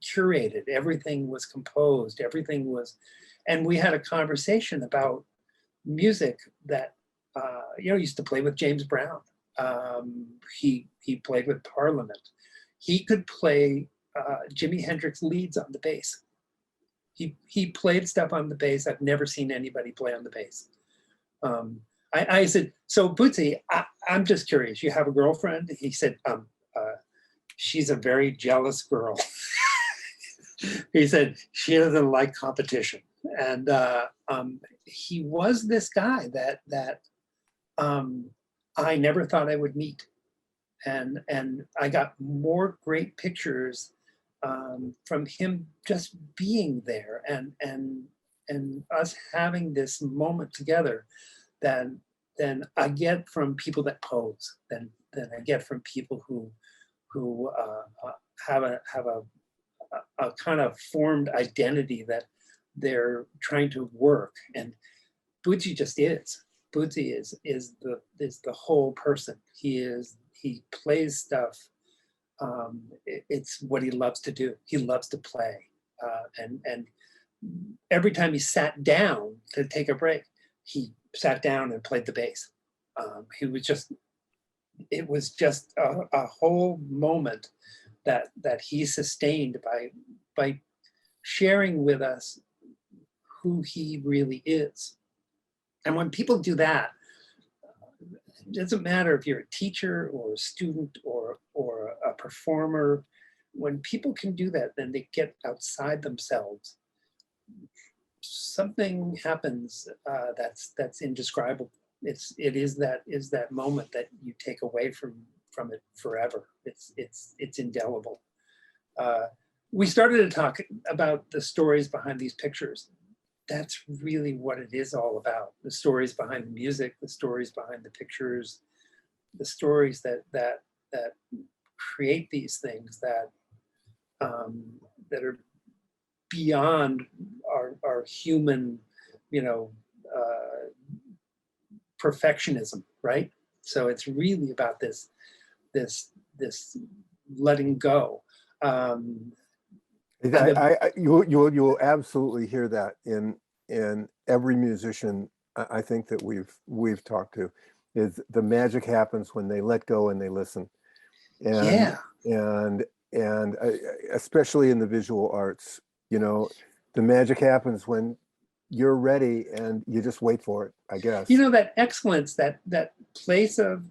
curated, everything was composed, everything was, and we had a conversation about music that, used to play with James Brown. He played with Parliament. He could play Jimi Hendrix leads on the bass. He played stuff on the bass I've never seen anybody play on the bass. I said, so Bootsy, I'm just curious, you have a girlfriend? He said, she's a very jealous girl. He said, she doesn't like competition. And he was this guy that I never thought I would meet. And I got more great pictures from him just being there and us having this moment together than I get from people that pose, than I get from people who have a kind of formed identity that they're trying to work. And Bootsy just is. Bootsy is the whole person. He plays stuff. It's what he loves to do. He loves to play. And every time he sat down to take a break, he sat down and played the bass. It was just a whole moment that he sustained by sharing with us who he really is. And when people do that, it doesn't matter if you're a teacher or a student or a performer, when people can do that, then they get outside themselves. Something happens that's indescribable. It is that moment that you take away from it forever. It's indelible. We started to talk about the stories behind these pictures. That's really what it is all about. The stories behind the music, the stories behind the pictures, the stories that create these things that are beyond our human, perfectionism, right? So it's really about this letting go. You will absolutely hear that in every musician I think that we've talked to, is the magic happens when they let go and they listen. And and especially in the visual arts, the magic happens when you're ready and you just wait for it, I guess. That excellence, that place of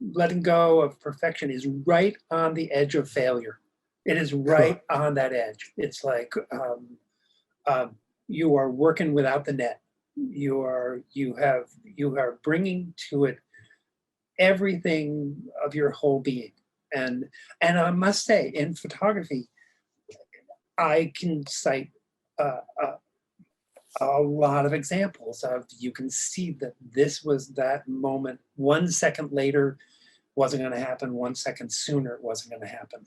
letting go of perfection is right on the edge of failure. It is right on that edge. It's like you are working without the net. You are bringing to it everything of your whole being. And I must say, in photography, I can cite a lot of examples of, you can see that this was that moment. 1 second later wasn't going to happen. 1 second sooner it wasn't going to happen.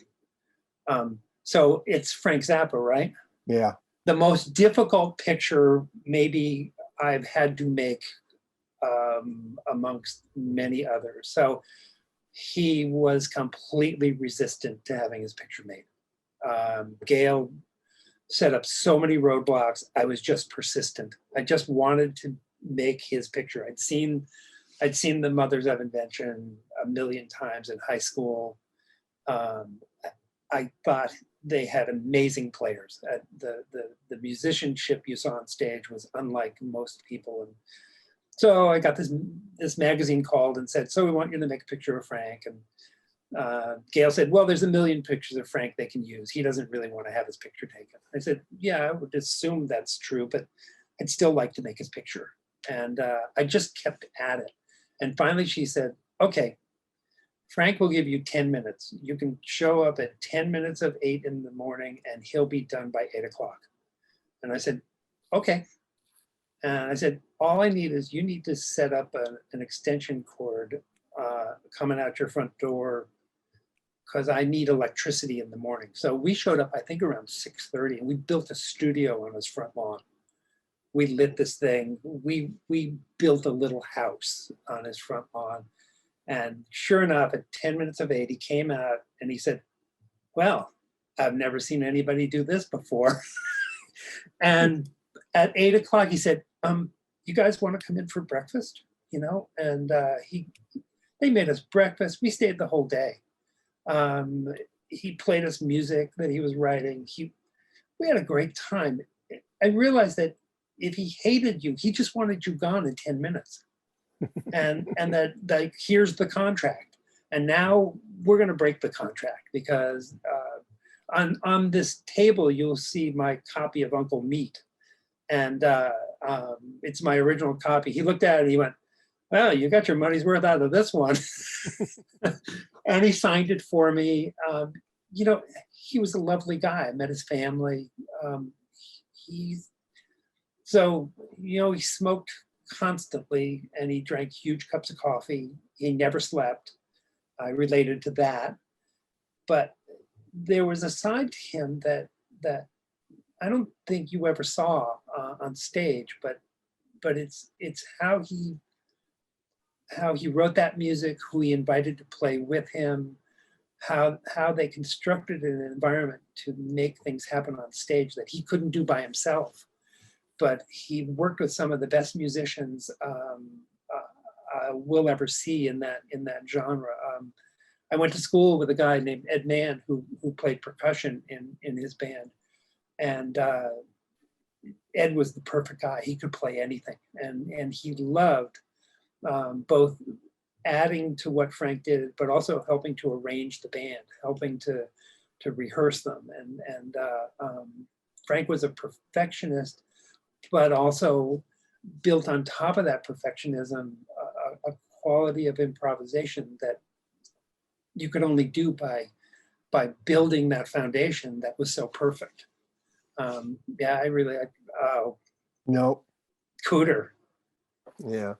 So it's Frank Zappa, right? Yeah. The most difficult picture maybe I've had to make amongst many others. So he was completely resistant to having his picture made. Gail set up so many roadblocks. I was just persistent. I just wanted to make his picture. I'd seen The Mothers of Invention a million times in high school. I thought they had amazing players. The musicianship you saw on stage was unlike most people. And so I got this magazine called and said, so we want you to make a picture of Frank. And Gail said, well, there's a million pictures of Frank they can use. He doesn't really want to have his picture taken. I said, yeah, I would assume that's true, but I'd still like to make his picture. And I just kept at it. And finally she said, okay, Frank will give you 10 minutes. You can show up at 10 minutes of 8 in the morning and he'll be done by 8 o'clock. And I said, okay. And I said, all I need is you need to set up an extension cord coming out your front door because I need electricity in the morning. So we showed up, I think around 6:30, and we built a studio on his front lawn. We lit this thing. We built a little house on his front lawn. And sure enough, at 10 minutes of 8, he came out and he said, well, I've never seen anybody do this before. And at 8 o'clock, he said, you guys want to come in for breakfast? You know, and they made us breakfast. We stayed the whole day. He played us music that he was writing. We had a great time. I realized that if he hated you, he just wanted you gone in 10 minutes. and that like, here's the contract. And now we're going to break the contract because on this table, you'll see my copy of Uncle Meat. And it's my original copy. He looked at it and he went, well, you got your money's worth out of this one. And he signed it for me. You know, he was a lovely guy. I met his family. So, you know, he smoked constantly and he drank huge cups of coffee. He never slept. I related to that. But there was a side to him that I don't think you ever saw on stage, but it's how he wrote that music, who he invited to play with him, how they constructed an environment to make things happen on stage that he couldn't do by himself. But he worked with some of the best musicians we'll ever see in that genre. I went to school with a guy named Ed Mann who played percussion in his band, and Ed was the perfect guy. He could play anything, and he loved both adding to what Frank did, but also helping to arrange the band, helping to rehearse them. And Frank was a perfectionist, but also built on top of that perfectionism a quality of improvisation that you could only do by building that foundation that was so perfect. Yeah, I really, No. Cooter. Yeah.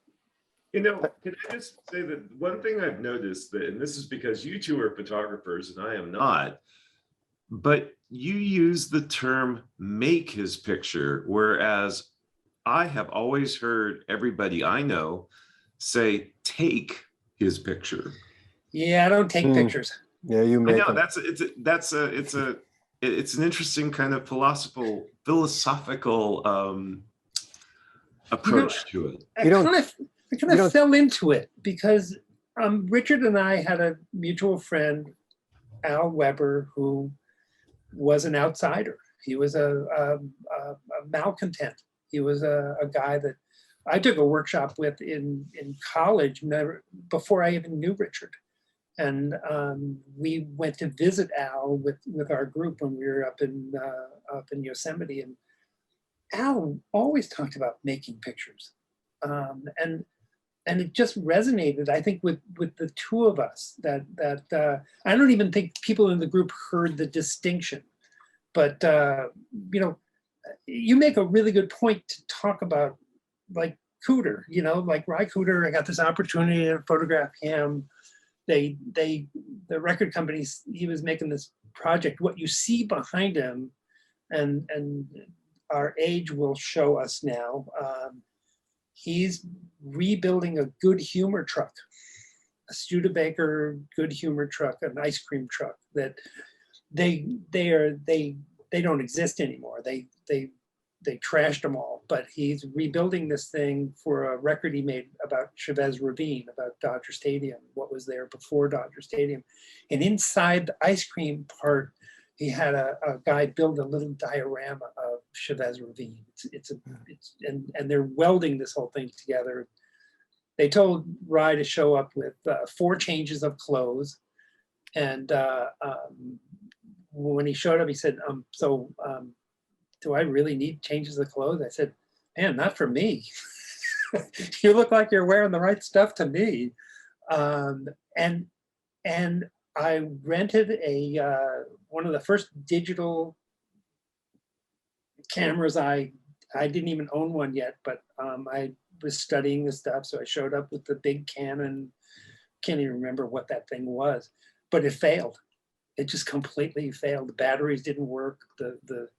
You know, can I just say that one thing I've noticed that, and this is because you two are photographers and I am not, but you use the term make his picture, whereas I have always heard everybody I know say take his picture. Yeah, I don't take pictures. Yeah, you I make know them. it's an interesting kind of philosophical approach to it. I kind of fell into it because Richard and I had a mutual friend, Al Weber, who was an outsider. He was a malcontent. He was a guy that I took a workshop with in college before I even knew Richard. And we went to visit Al with our group when we were up in Yosemite. And Al always talked about making pictures. And it just resonated, I think, with the two of us that I don't even think people in the group heard the distinction. But, you know, you make a really good point to talk about, like, Cooter, you know, like Reich Cooter. I got this opportunity to photograph him. The record companies, he was making this project. What you see behind him, and our age will show us now, he's rebuilding a good humor truck, a Studebaker good humor truck, an ice cream truck that they don't exist anymore. They trashed them all, but he's rebuilding this thing for a record he made about Chavez Ravine, about Dodger Stadium, what was there before Dodger Stadium. And inside the ice cream part, he had a guy build a little diorama of Chavez Ravine. And they're welding this whole thing together. They told Rye to show up with 4 changes of clothes. And when he showed up, he said, do I really need changes of clothes? I said, man, not for me. You look like you're wearing the right stuff to me. And I rented one of the first digital cameras. I didn't even own one yet, but I was studying this stuff. So I showed up with the big Canon, can't even remember what that thing was, but it failed. it just completely failed. The batteries didn't work. The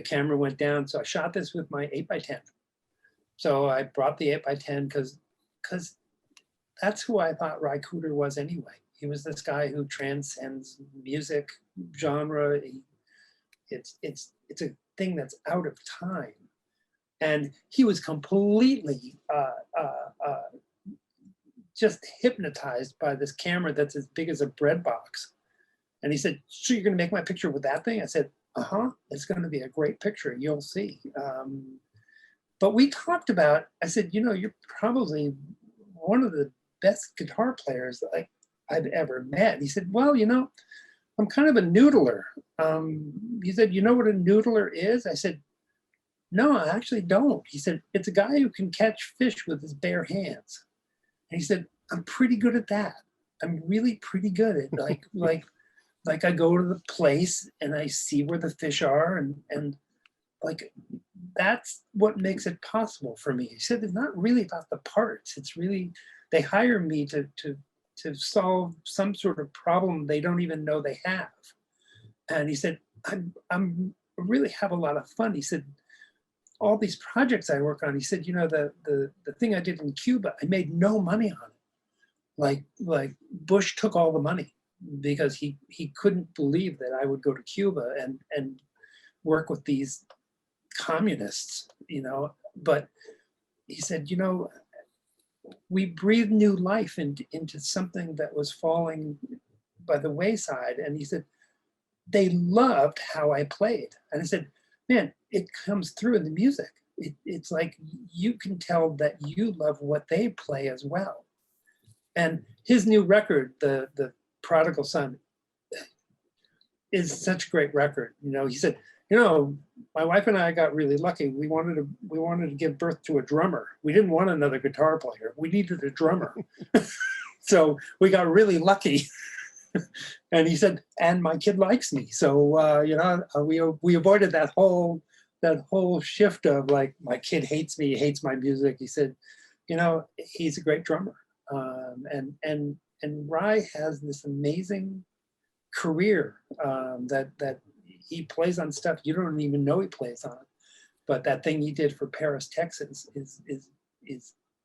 camera went down. So I shot this with my 8x10. So I brought the 8x10 because that's who I thought Reich was anyway. He was this guy who transcends music genre. It's a thing that's out of time. And he was completely just hypnotized by this camera that's as big as a bread box. And he said, so you're going to make my picture with that thing? I said, it's going to be a great picture. You'll see. But we talked about, I said, you're probably one of the best guitar players that I've ever met. He said, well, I'm kind of a noodler. He said, you know what a noodler is? I said, no, I actually don't. He said, it's a guy who can catch fish with his bare hands. And he said, I'm pretty good at that. I'm really pretty good at like I go to the place and I see where the fish are and like that's what makes it possible for me. He said, it's not really about the parts. It's really, they hire me to solve some sort of problem they don't even know they have. And he said, I really have a lot of fun. He said, all these projects I work on, he said, the thing I did in Cuba, I made no money on it. Like Bush took all the money because he couldn't believe that I would go to Cuba and work with these communists, but he said, we breathed new life into something that was falling by the wayside. And he said, they loved how I played. And I said, man, it comes through in the music. It's like you can tell that you love what they play as well. And his new record, the Prodigal Son, is such a great record. He said, my wife and I got really lucky. We wanted to give birth to a drummer. We didn't want another guitar player. We needed a drummer. So we got really lucky. And he said, and my kid likes me. So, we avoided that whole shift of like, my kid hates me, hates my music. He said, he's a great drummer. And Rye has this amazing career that he plays on stuff you don't even know he plays on. But that thing he did for Paris, Texas is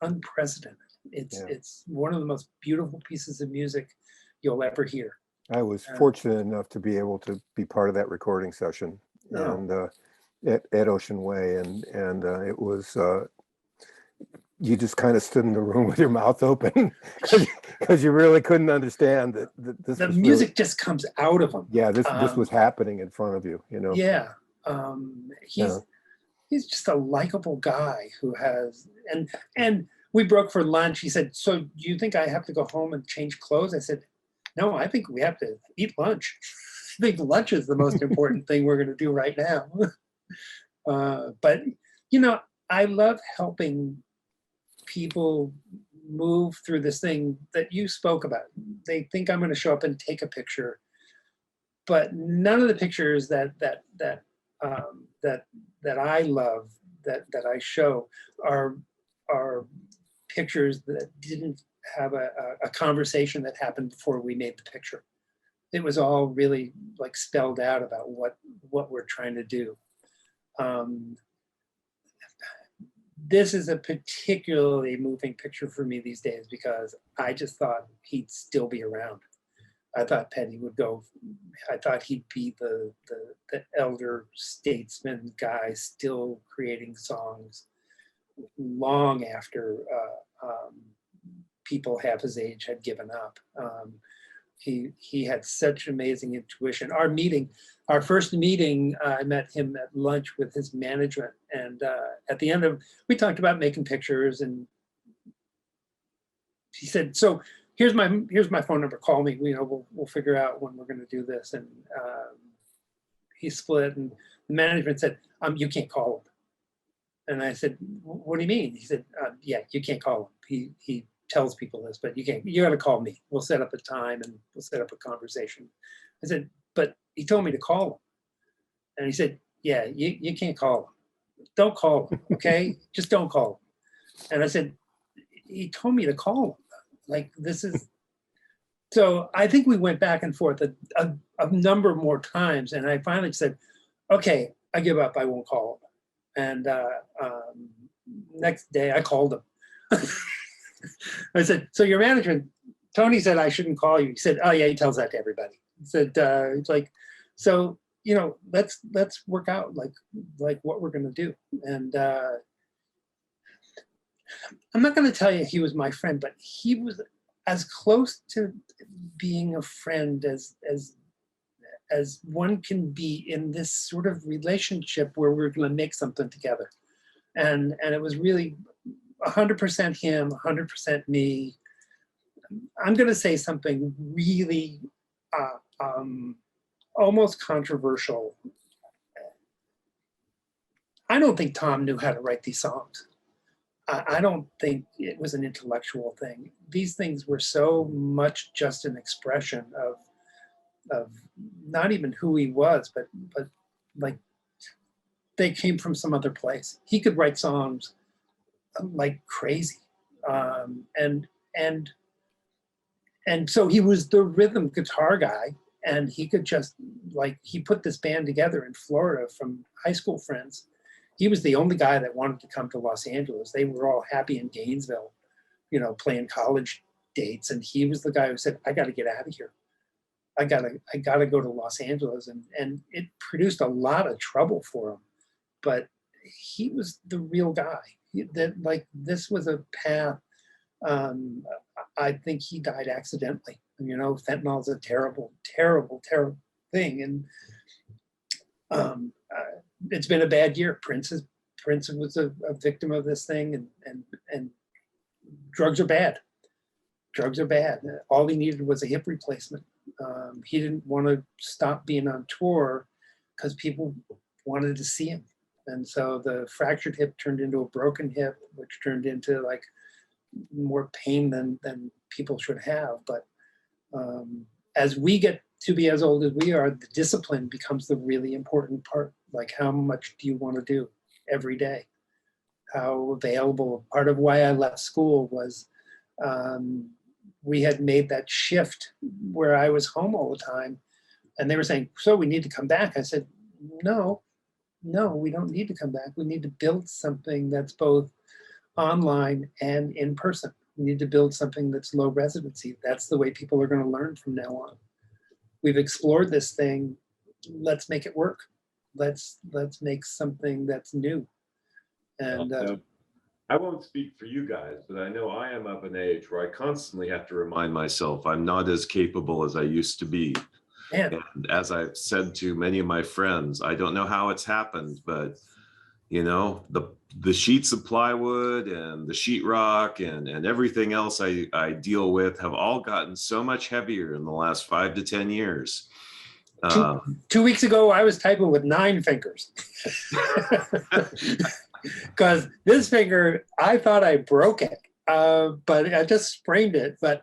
unprecedented. It's one of the most beautiful pieces of music you'll ever hear. I was fortunate enough to be able to be part of that recording session and at Ocean Way, and it was you just kind of stood in the room with your mouth open because you really couldn't understand that this the was music really, just comes out of him. Yeah, this was happening in front of you. Yeah, he's just a likable guy who has and we broke for lunch. He said, so do you think I have to go home and change clothes? I said, no, I think we have to eat lunch. I think lunch is the most important thing we're going to do right now. But, I love helping people move through this thing that you spoke about. They think I'm going to show up and take a picture, but none of the pictures that I love, that I show are pictures that didn't have a conversation that happened before we made the picture. It was all really like spelled out about what we're trying to do. This is a particularly moving picture for me these days because I just thought he'd still be around. I thought Petty would go. I thought he'd be the elder statesman guy still creating songs long after people half his age had given up. He had such amazing intuition. Our first meeting, I met him at lunch with his management, and at the end we talked about making pictures, and he said, "So here's my phone number. Call me. We'll figure out when we're going to do this." And he split, and the management said, "You can't call him." And I said, "What do you mean?" He said, "Yeah, you can't call him. He tells people this, but you can't. You got to call me. We'll set up a time and we'll set up a conversation." I said, "But he told me to call him." And he said, "Yeah, you can't call him. Don't call him, okay? Just don't call him." And I said, "He told me to call him. Like, this is..." So I think we went back and forth a number more times, and I finally said, okay, I give up, I won't call him. And next day I called him. I said, so your manager, Tony said I shouldn't call you. He said, oh yeah, he tells that to everybody. He said, it's like, so, you know, let's work out like what we're gonna do. And I'm not gonna tell you he was my friend, but he was as close to being a friend as one can be in this sort of relationship where we're gonna make something together. And it was really 100% him, 100% me. I'm gonna say something really almost controversial. I don't think Tom knew how to write these songs. I don't think it was an intellectual thing. These things were so much just an expression of not even who he was, but like they came from some other place. He could write songs like crazy, and so he was the rhythm guitar guy, and he could just he put this band together in Florida from high school friends. He was the only guy that wanted to come to Los Angeles. They were all happy in Gainesville, you know, playing college dates. And he was the guy who said, I got to get out of here. I gotta go to Los Angeles. And it produced a lot of trouble for him, but he was the real guy. This was a path. I think he died accidentally. You know, fentanyl is a terrible, terrible, terrible thing. And it's been a bad year. Prince was a victim of this thing, and drugs are bad. Drugs are bad. All he needed was a hip replacement. He didn't want to stop being on tour because people wanted to see him. And so the fractured hip turned into a broken hip, which turned into like more pain than people should have. But as we get to be as old as we are, the discipline becomes the really important part. Like, how much do you want to do every day? How available? Part of why I left school was we had made that shift where I was home all the time, and they were saying, so we need to come back. I said, no, we don't need to come back. We need to build something that's both online and in person. We need to build something that's low residency. That's the way people are going to learn from now on. We've explored this thing. Let's make it work. Let's make something that's new. And I won't speak for you guys, but I know I am of an age where I constantly have to remind myself I'm not as capable as I used to be. Man. And as I've said to many of my friends, I don't know how it's happened, but you know, the sheets of plywood and the sheetrock and everything else I deal with have all gotten so much heavier in the last 5 to 10 years. 2 weeks ago, I was typing with 9 fingers. Because this finger, I thought I broke it, but I just sprained it. But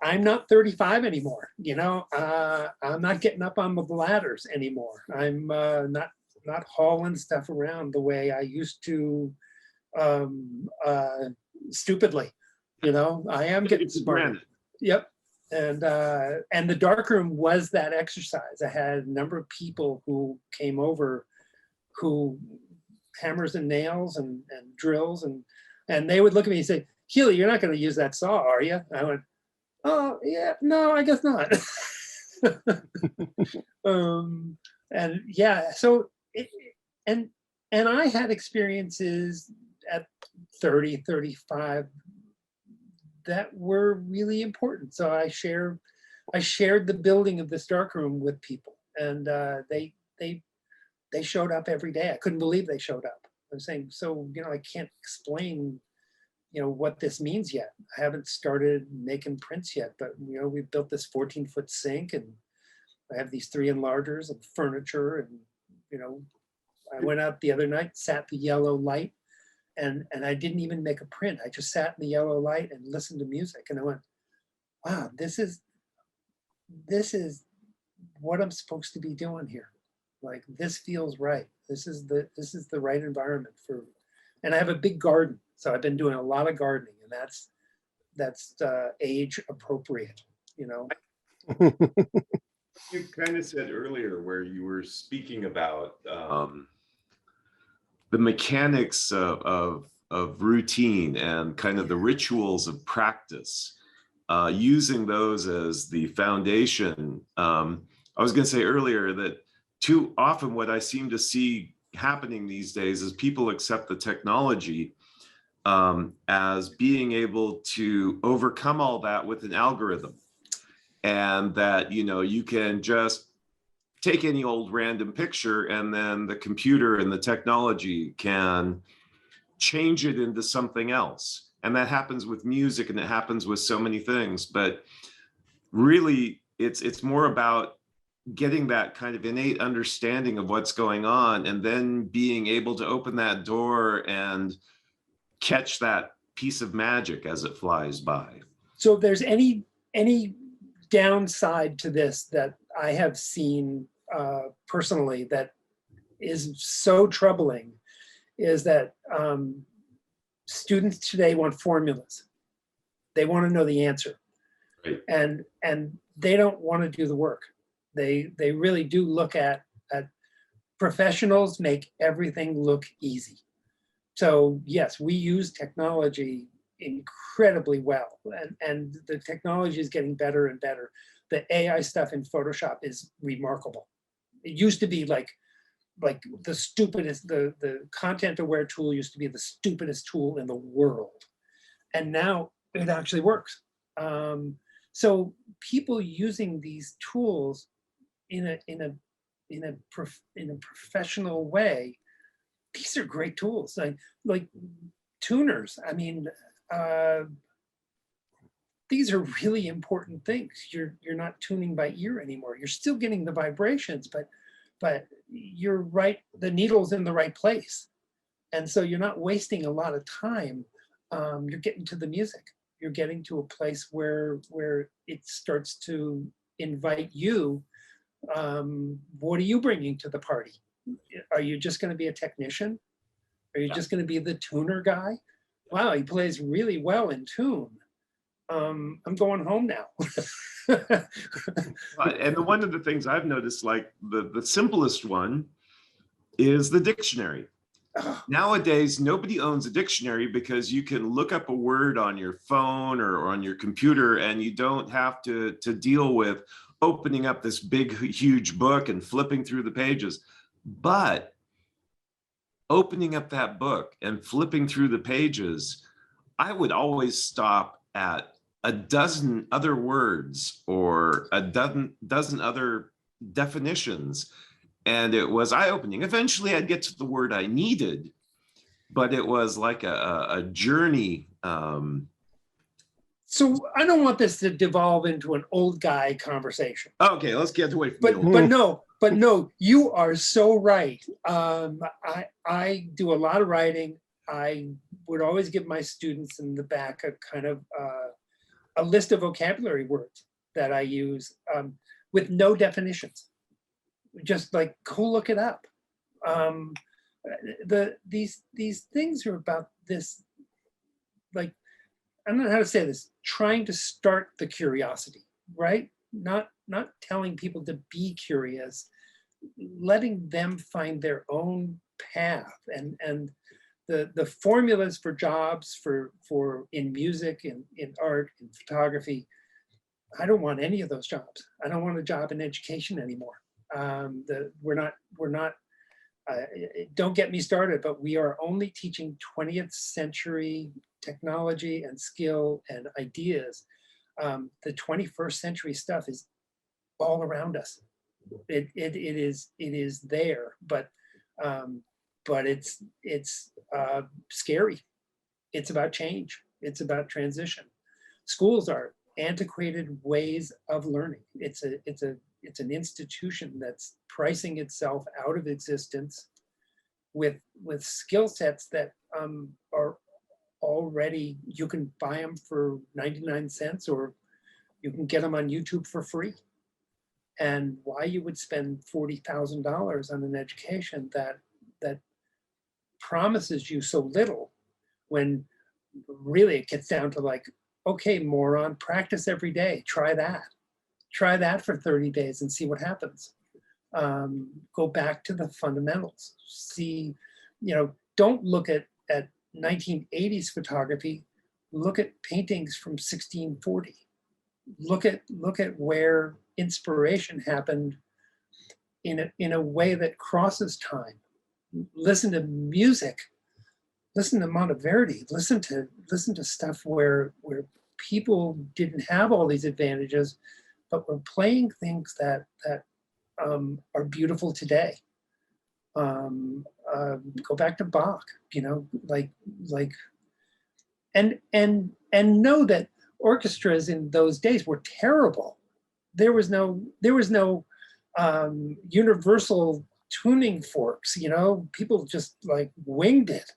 I'm not 35 anymore. You know, I'm not getting up on the ladders anymore. I'm not hauling stuff around the way I used to, stupidly. You know, I am getting smarter. Yep. And the darkroom was that exercise. I had a number of people who came over who hammers and nails and drills, and they would look at me and say, Keeley, you're not going to use that saw, are you? I went, oh yeah, no, I guess not. And yeah, so and I had experiences at 30, 35 that were really important. So I shared the building of this darkroom with people, and they showed up every day. I couldn't believe they showed up. I was saying, so, you know, I can't explain, you know, what this means yet. I haven't started making prints yet, but, you know, we built this 14-foot sink, and I have these 3 enlargers and furniture, and, you know, I went out the other night, sat the yellow light, and I didn't even make a print. I just sat in the yellow light and listened to music, and I went, wow, this is what I'm supposed to be doing here. Like, this feels right. This is the right environment for, and I have a big garden, so I've been doing a lot of gardening, and that's age appropriate, you know. You kind of said earlier where you were speaking about the mechanics of routine and kind of the rituals of practice, using those as the foundation. I was going to say earlier that too often what I seem to see happening these days is people accept the technology as being able to overcome all that with an algorithm, and that, you know, you can just take any old random picture and then the computer and the technology can change it into something else. And that happens with music, and it happens with so many things. But really, it's more about getting that kind of innate understanding of what's going on, and then being able to open that door and catch that piece of magic as it flies by. So if there's any downside to this that I have seen personally that is so troubling, is that students today want formulas. They want to know the answer. Right. And they don't want to do the work. They really do look at professionals make everything look easy. So yes, we use technology incredibly well, and the technology is getting better and better. The AI stuff in Photoshop is remarkable. It used to be like the stupidest, the content aware tool used to be the stupidest tool in the world, and now it actually works. So people using these tools in a professional way, these are great tools. Like tuners. I mean, these are really important things. You're not tuning by ear anymore. You're still getting the vibrations, but you're right. The needle's in the right place, and so you're not wasting a lot of time. You're getting to the music. You're getting to a place where it starts to invite you. What are you bringing to the party? Are you just going to be a technician? Are you just going to be the tuner guy? Wow, he plays really well in tune. I'm going home now. And one of the things I've noticed, like the simplest one, is the dictionary. Nowadays, nobody owns a dictionary because you can look up a word on your phone or on your computer, and you don't have to deal with opening up this big, huge book and flipping through the pages. But opening up that book and flipping through the pages, I would always stop at a dozen other words or a dozen other definitions. And it was eye-opening. Eventually I'd get to the word I needed, but it was like a journey. So I don't want this to devolve into an old guy conversation. Okay, let's get away from the old. But no, you are so right. I do a lot of writing. I would always give my students in the back a kind of a list of vocabulary words that I use with no definitions. Just like, go look it up. These things are about this, like, I don't know how to say this, trying to start the curiosity, right? Not telling people to be curious, letting them find their own path. And the formulas for jobs for in music, in art, in photography, I don't want any of those jobs. I don't want a job in education anymore. We're not don't get me started, but we are only teaching 20th century technology and skill and ideas. The 21st century stuff is all around us. It is there, but it's scary. It's about change. It's about transition. Schools are antiquated ways of learning. It's an institution that's pricing itself out of existence with skill sets that are already, you can buy them for 99 cents or you can get them on YouTube for free. And why you would spend $40,000 on an education that promises you so little, when really it gets down to like, okay, moron, practice every day, try that. Try that for 30 days and see what happens. Go back to the fundamentals. See, don't look at 1980s photography. Look at paintings from 1640. Look at where inspiration happened in a way that crosses time. Listen to music. Listen to Monteverdi. Listen to stuff where people didn't have all these advantages, but were playing things that are beautiful today. Go back to Bach, and know that orchestras in those days were terrible. There was no universal tuning forks. People just like winged it.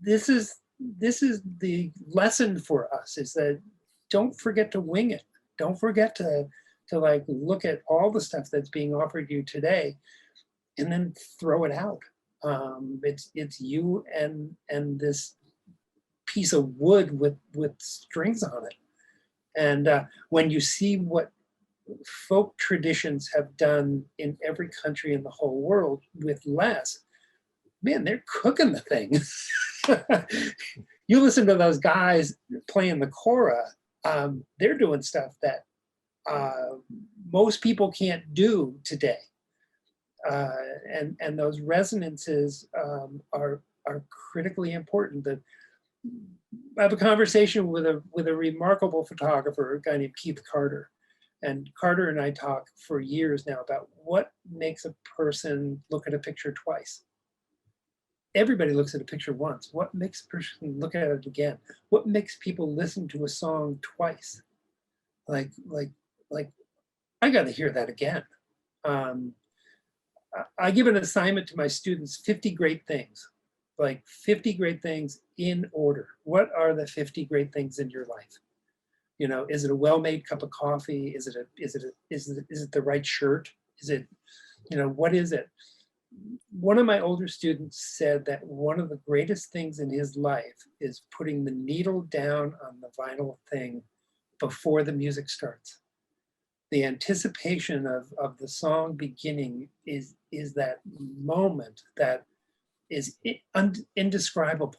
This is the lesson for us, is that don't forget to wing it. Don't forget to like look at all the stuff that's being offered you today and then throw it out. It's you and this piece of wood with strings on it. And when you see what folk traditions have done in every country in the whole world with less, man, they're cooking the thing. You listen to those guys playing the kora, they're doing stuff that most people can't do today. And those resonances are critically important. I have a conversation with a remarkable photographer, a guy named Keith Carter. And Carter and I talk for years now about what makes a person look at a picture twice. Everybody looks at a picture once. What makes a person look at it again? What makes people listen to a song twice? Like I got to hear that again. I give an assignment to my students, 50 great things, like 50 great things in order. What are the 50 great things in your life? Is it a well-made cup of coffee? Is it the right shirt? Is it, what is it? One of my older students said that one of the greatest things in his life is putting the needle down on the vinyl thing before the music starts. The anticipation of the song beginning is that moment that is indescribable.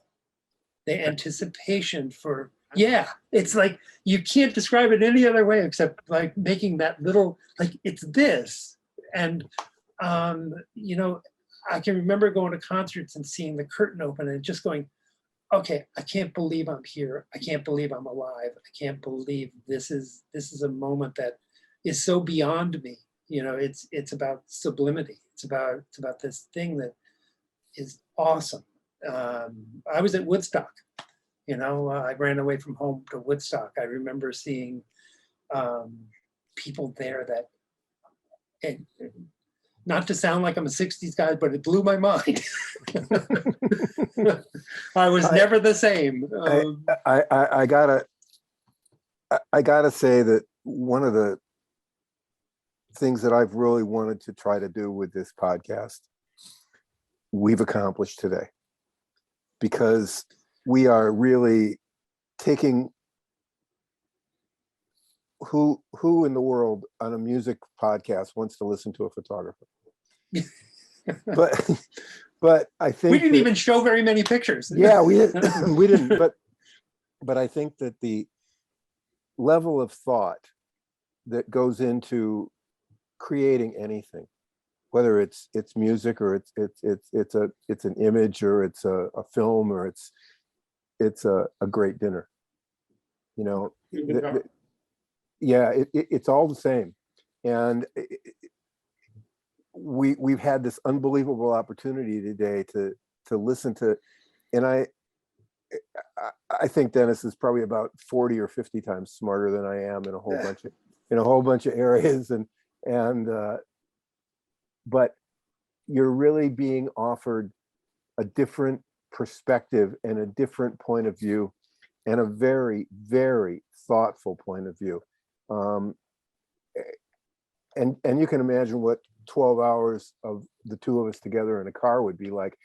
The anticipation for, it's like, you can't describe it any other way except like making that little, like, it's this. And, I can remember going to concerts and seeing the curtain open and just going, okay, I can't believe I'm here. I can't believe I'm alive. I can't believe this is a moment that is so beyond me. It's about sublimity. It's about this thing that is awesome. I was at Woodstock. I ran away from home to Woodstock. I remember seeing people there that, and not to sound like I'm a 60s guy, but it blew my mind. I was never the same. I gotta say that one of the things that I've really wanted to try to do with this podcast, we've accomplished today, because we are really taking who in the world on a music podcast wants to listen to a photographer? but I think we didn't even show very many pictures. Yeah, we didn't. But I think that the level of thought that goes into creating anything, whether it's music or it's an image or it's a film or it's a great dinner, it's all the same. And we've had this unbelievable opportunity today to listen to, and I think Dennis is probably about 40 or 50 times smarter than I am in a whole bunch of areas, and but you're really being offered a different perspective and a different point of view, and a very, very thoughtful point of view. And you can imagine what 12 hours of the two of us together in a car would be like.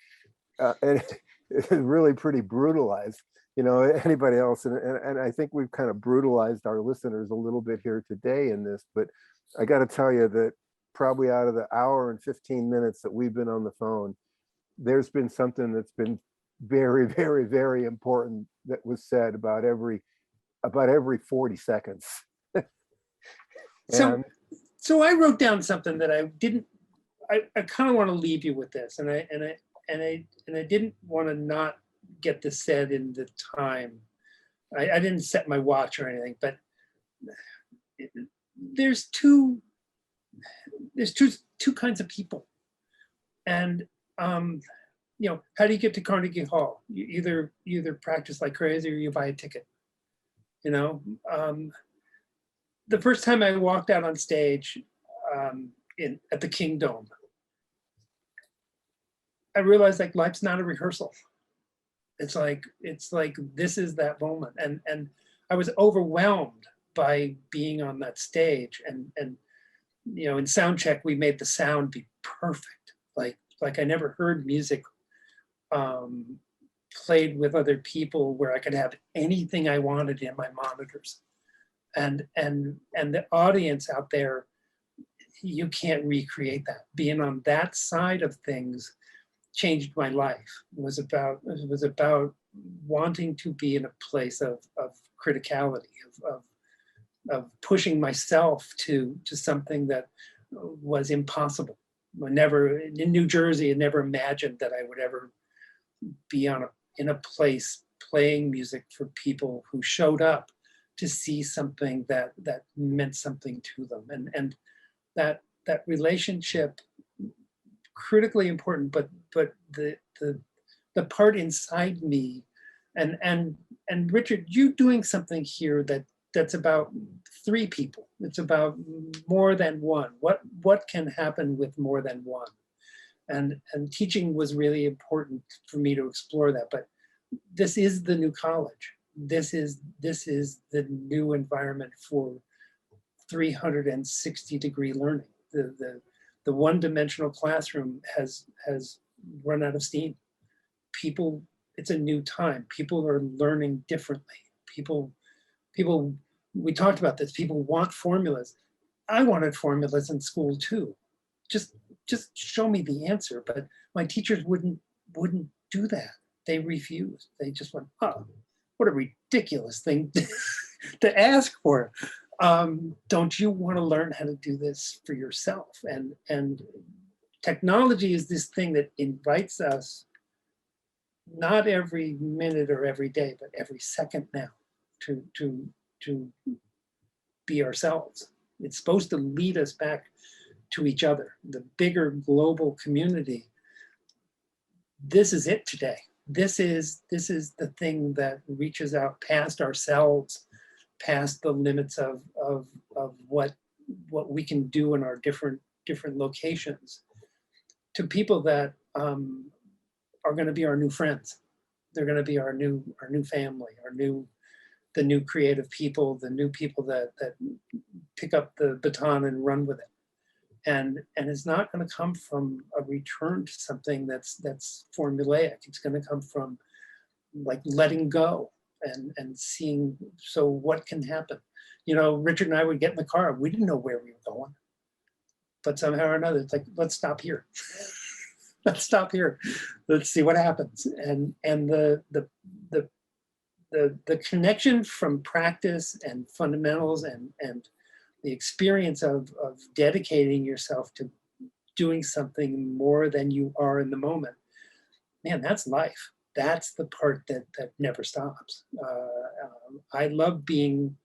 And it's really pretty brutalized. anybody else. And I think we've kind of brutalized our listeners a little bit here today in this, but I got to tell you that probably out of the hour and 15 minutes that we've been on the phone, there's been something that's been very, very, very important that was said about every 40 seconds. So, so I wrote down something that I didn't. I kind of want to leave you with this, and I didn't want to not get this said in the time. I didn't set my watch or anything, but there's two kinds of people, and how do you get to Carnegie Hall? You either practice like crazy or you buy a ticket. The first time I walked out on stage at the Kingdome, I realized like life's not a rehearsal. It's like this is that moment, and I was overwhelmed by being on that stage, and in sound check we made the sound be perfect, like I never heard music played with other people where I could have anything I wanted in my monitors. And the audience out there, you can't recreate that. Being on that side of things changed my life. It was about wanting to be in a place of criticality, of pushing myself to something that was impossible. In New Jersey, I never imagined that I would ever be in a place playing music for people who showed up to see something that meant something to them, and that relationship, critically important, but the part inside me, and Richard, you doing something here that's about three people. It's about more than one. What can happen with more than one? And teaching was really important for me to explore that. But this is the new college. This is the new environment for 360-degree learning. The one-dimensional classroom has run out of steam. People, it's a new time. People are learning differently. People, we talked about this. People want formulas. I wanted formulas in school too. Just show me the answer. But my teachers wouldn't do that. They refused. They just went, oh, what a ridiculous thing to ask for. Don't you want to learn how to do this for yourself? And technology is this thing that invites us, not every minute or every day, but every second now, to be ourselves. It's supposed to lead us back to each other, the bigger global community. This is it today. This is the thing that reaches out past ourselves, past the limits of what we can do in our different locations, to people that are going to be our new friends. They're going to be our new family, the new creative people, the new people that pick up the baton and run with it. And it's not going to come from a return to something that's formulaic. It's going to come from like letting go and seeing, so what can happen? Richard and I would get in the car. We didn't know where we were going, but somehow or another, it's like, let's stop here. Let's stop here. Let's see what happens. And the connection from practice and fundamentals and the experience of dedicating yourself to doing something more than you are in the moment, man, that's life. That's the part that never stops. I love being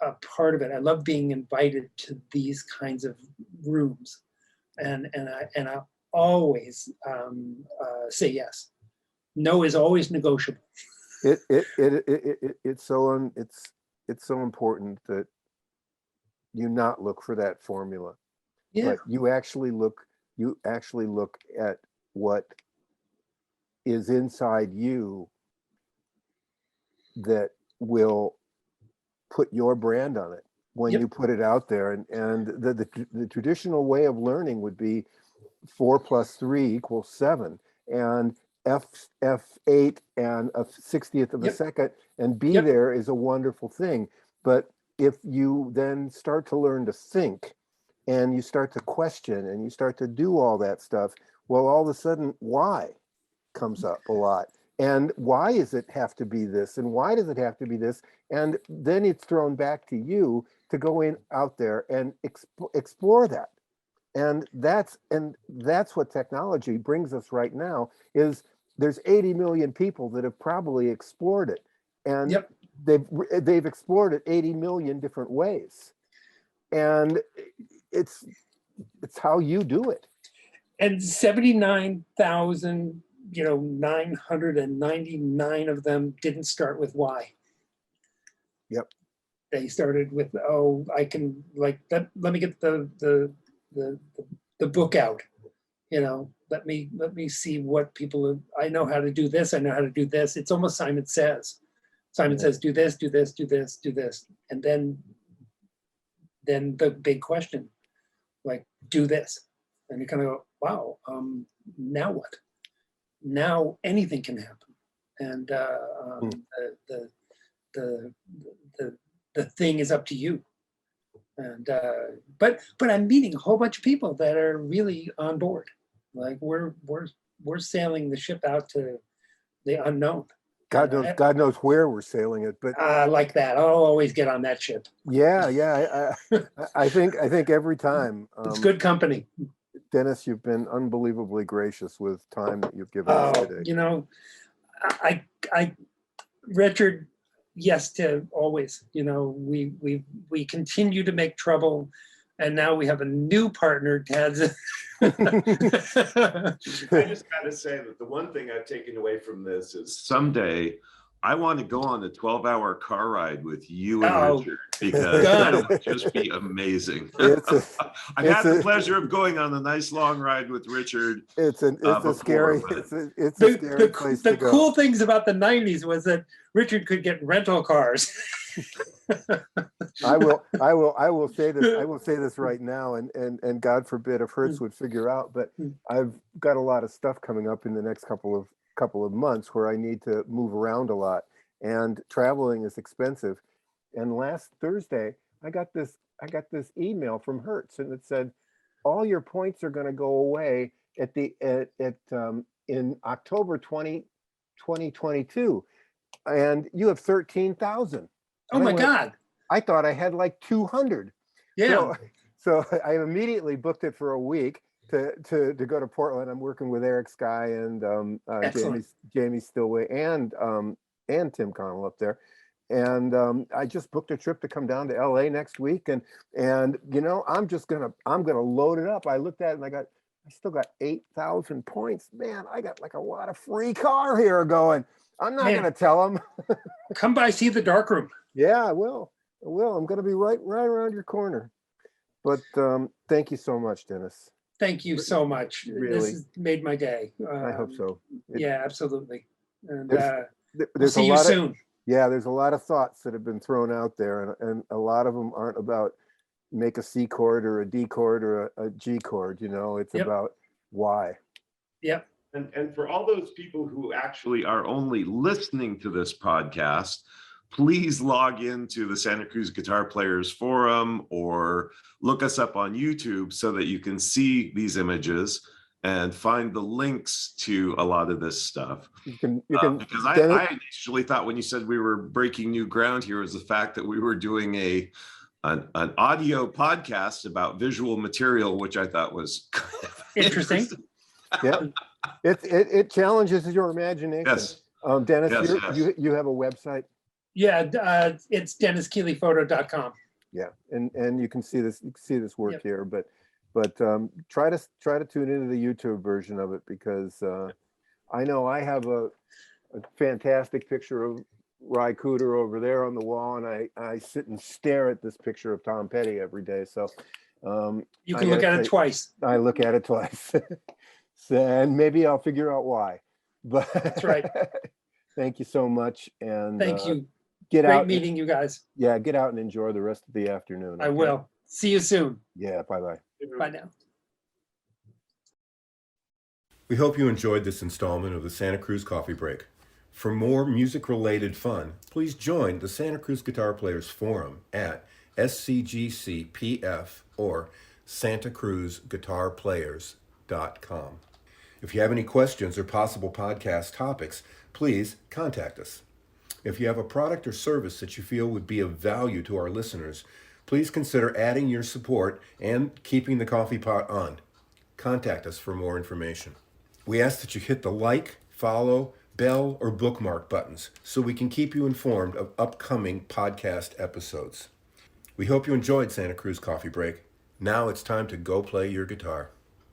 a part of it. I love being invited to these kinds of rooms, and I always say yes. No is always negotiable. It's so important that you not look for that formula. Yeah. But you actually look at what is inside you that will put your brand on it when you put it out there. And the traditional way of learning would be 4 + 3 = 7. And f8 and a 60th of a Yep. second and be Yep. there is a wonderful thing. But if you then start to learn to think and you start to question and you start to do all that stuff, well, all of a sudden, why comes up a lot. And why does it have to be this? And why does it have to be this? And then it's thrown back to you to go in out there and explore that. And that's what technology brings us right now is there's 80 million people that have probably explored it. And Yep. they've explored it 80 million different ways. And it's how you do it. And 79,000, 999 of them didn't start with why. Yep. They started with, I can let me get the book out. Let me see what people I know how to do this. I know how to do this. It's almost Simon Says. Simon says, do this, do this, do this, do this. And then the big question, like, do this. And you kind of go, wow, now what? Now anything can happen. And the thing is up to you. And but I'm meeting a whole bunch of people that are really on board. Like we're sailing the ship out to the unknown. God knows where we're sailing it, but like that. I'll always get on that ship. yeah. I think every time. It's good company. Dennis, you've been unbelievably gracious with time that you've given us today. I Richard, yes to always. We continue to make trouble, and now we have a new partner, Ted. I just got to say that the one thing I've taken away from this is someday I want to go on a 12-hour car ride with you and Richard, because that would just be amazing. I've had the pleasure of going on a nice long ride with Richard. It's a scary place to go. The cool things about the 90s was that Richard could get rental cars. I will say this right now, and God forbid if Hertz would figure out, but I've got a lot of stuff coming up in the next couple of months where I need to move around a lot, and traveling is expensive. And last Thursday I got this email from Hertz, and it said all your points are going to go away in October 2022, and you have 13,000. Oh my God. I thought I had like 200. Yeah. So I immediately booked it for a week to go to Portland. I'm working with Eric Sky and Jamie Stillway and Tim Connell up there. And I just booked a trip to come down to LA next week. And I'm gonna load it up. I looked at it and I still got 8,000 points. Man, I got like a lot of free car here going. I'm not gonna tell them. Come by, see the darkroom. Yeah, I will. I'm going to be right around your corner. But thank you so much, Dennis. Thank you so much. Really. This has made my day. I hope so. Yeah, absolutely. And we'll see you soon. There's a lot of thoughts that have been thrown out there, and a lot of them aren't about make a C chord or a D chord or a G chord. It's about why. Yep. And for all those people who actually are only listening to this podcast, please log into the Santa Cruz Guitar Players Forum or look us up on YouTube so that you can see these images and find the links to a lot of this stuff. Because I initially thought when you said we were breaking new ground here was the fact that we were doing an audio podcast about visual material, which I thought was kind of interesting. Yeah, it challenges your imagination. Yes. Dennis, yes. You have a website? Yeah, it's DennisKeeleyPhoto.com. Yeah, and you can see this work here, but try to tune into the YouTube version of it, because I know I have a fantastic picture of Ry Cooder over there on the wall, and I sit and stare at this picture of Tom Petty every day. So you can look at it twice. I look at it twice. And maybe I'll figure out why. But that's right. Thank you so much. And thank you. Great meeting you guys. Yeah, get out and enjoy the rest of the afternoon. I will. See you soon. Yeah, bye-bye. Bye now. We hope you enjoyed this installment of the Santa Cruz Coffee Break. For more music-related fun, please join the Santa Cruz Guitar Players Forum at SCGCPF or santacruzguitarplayers.com. If you have any questions or possible podcast topics, please contact us. If you have a product or service that you feel would be of value to our listeners, please consider adding your support and keeping the coffee pot on. Contact us for more information. We ask that you hit the like, follow, bell, or bookmark buttons so we can keep you informed of upcoming podcast episodes. We hope you enjoyed Santa Cruz Coffee Break. Now it's time to go play your guitar.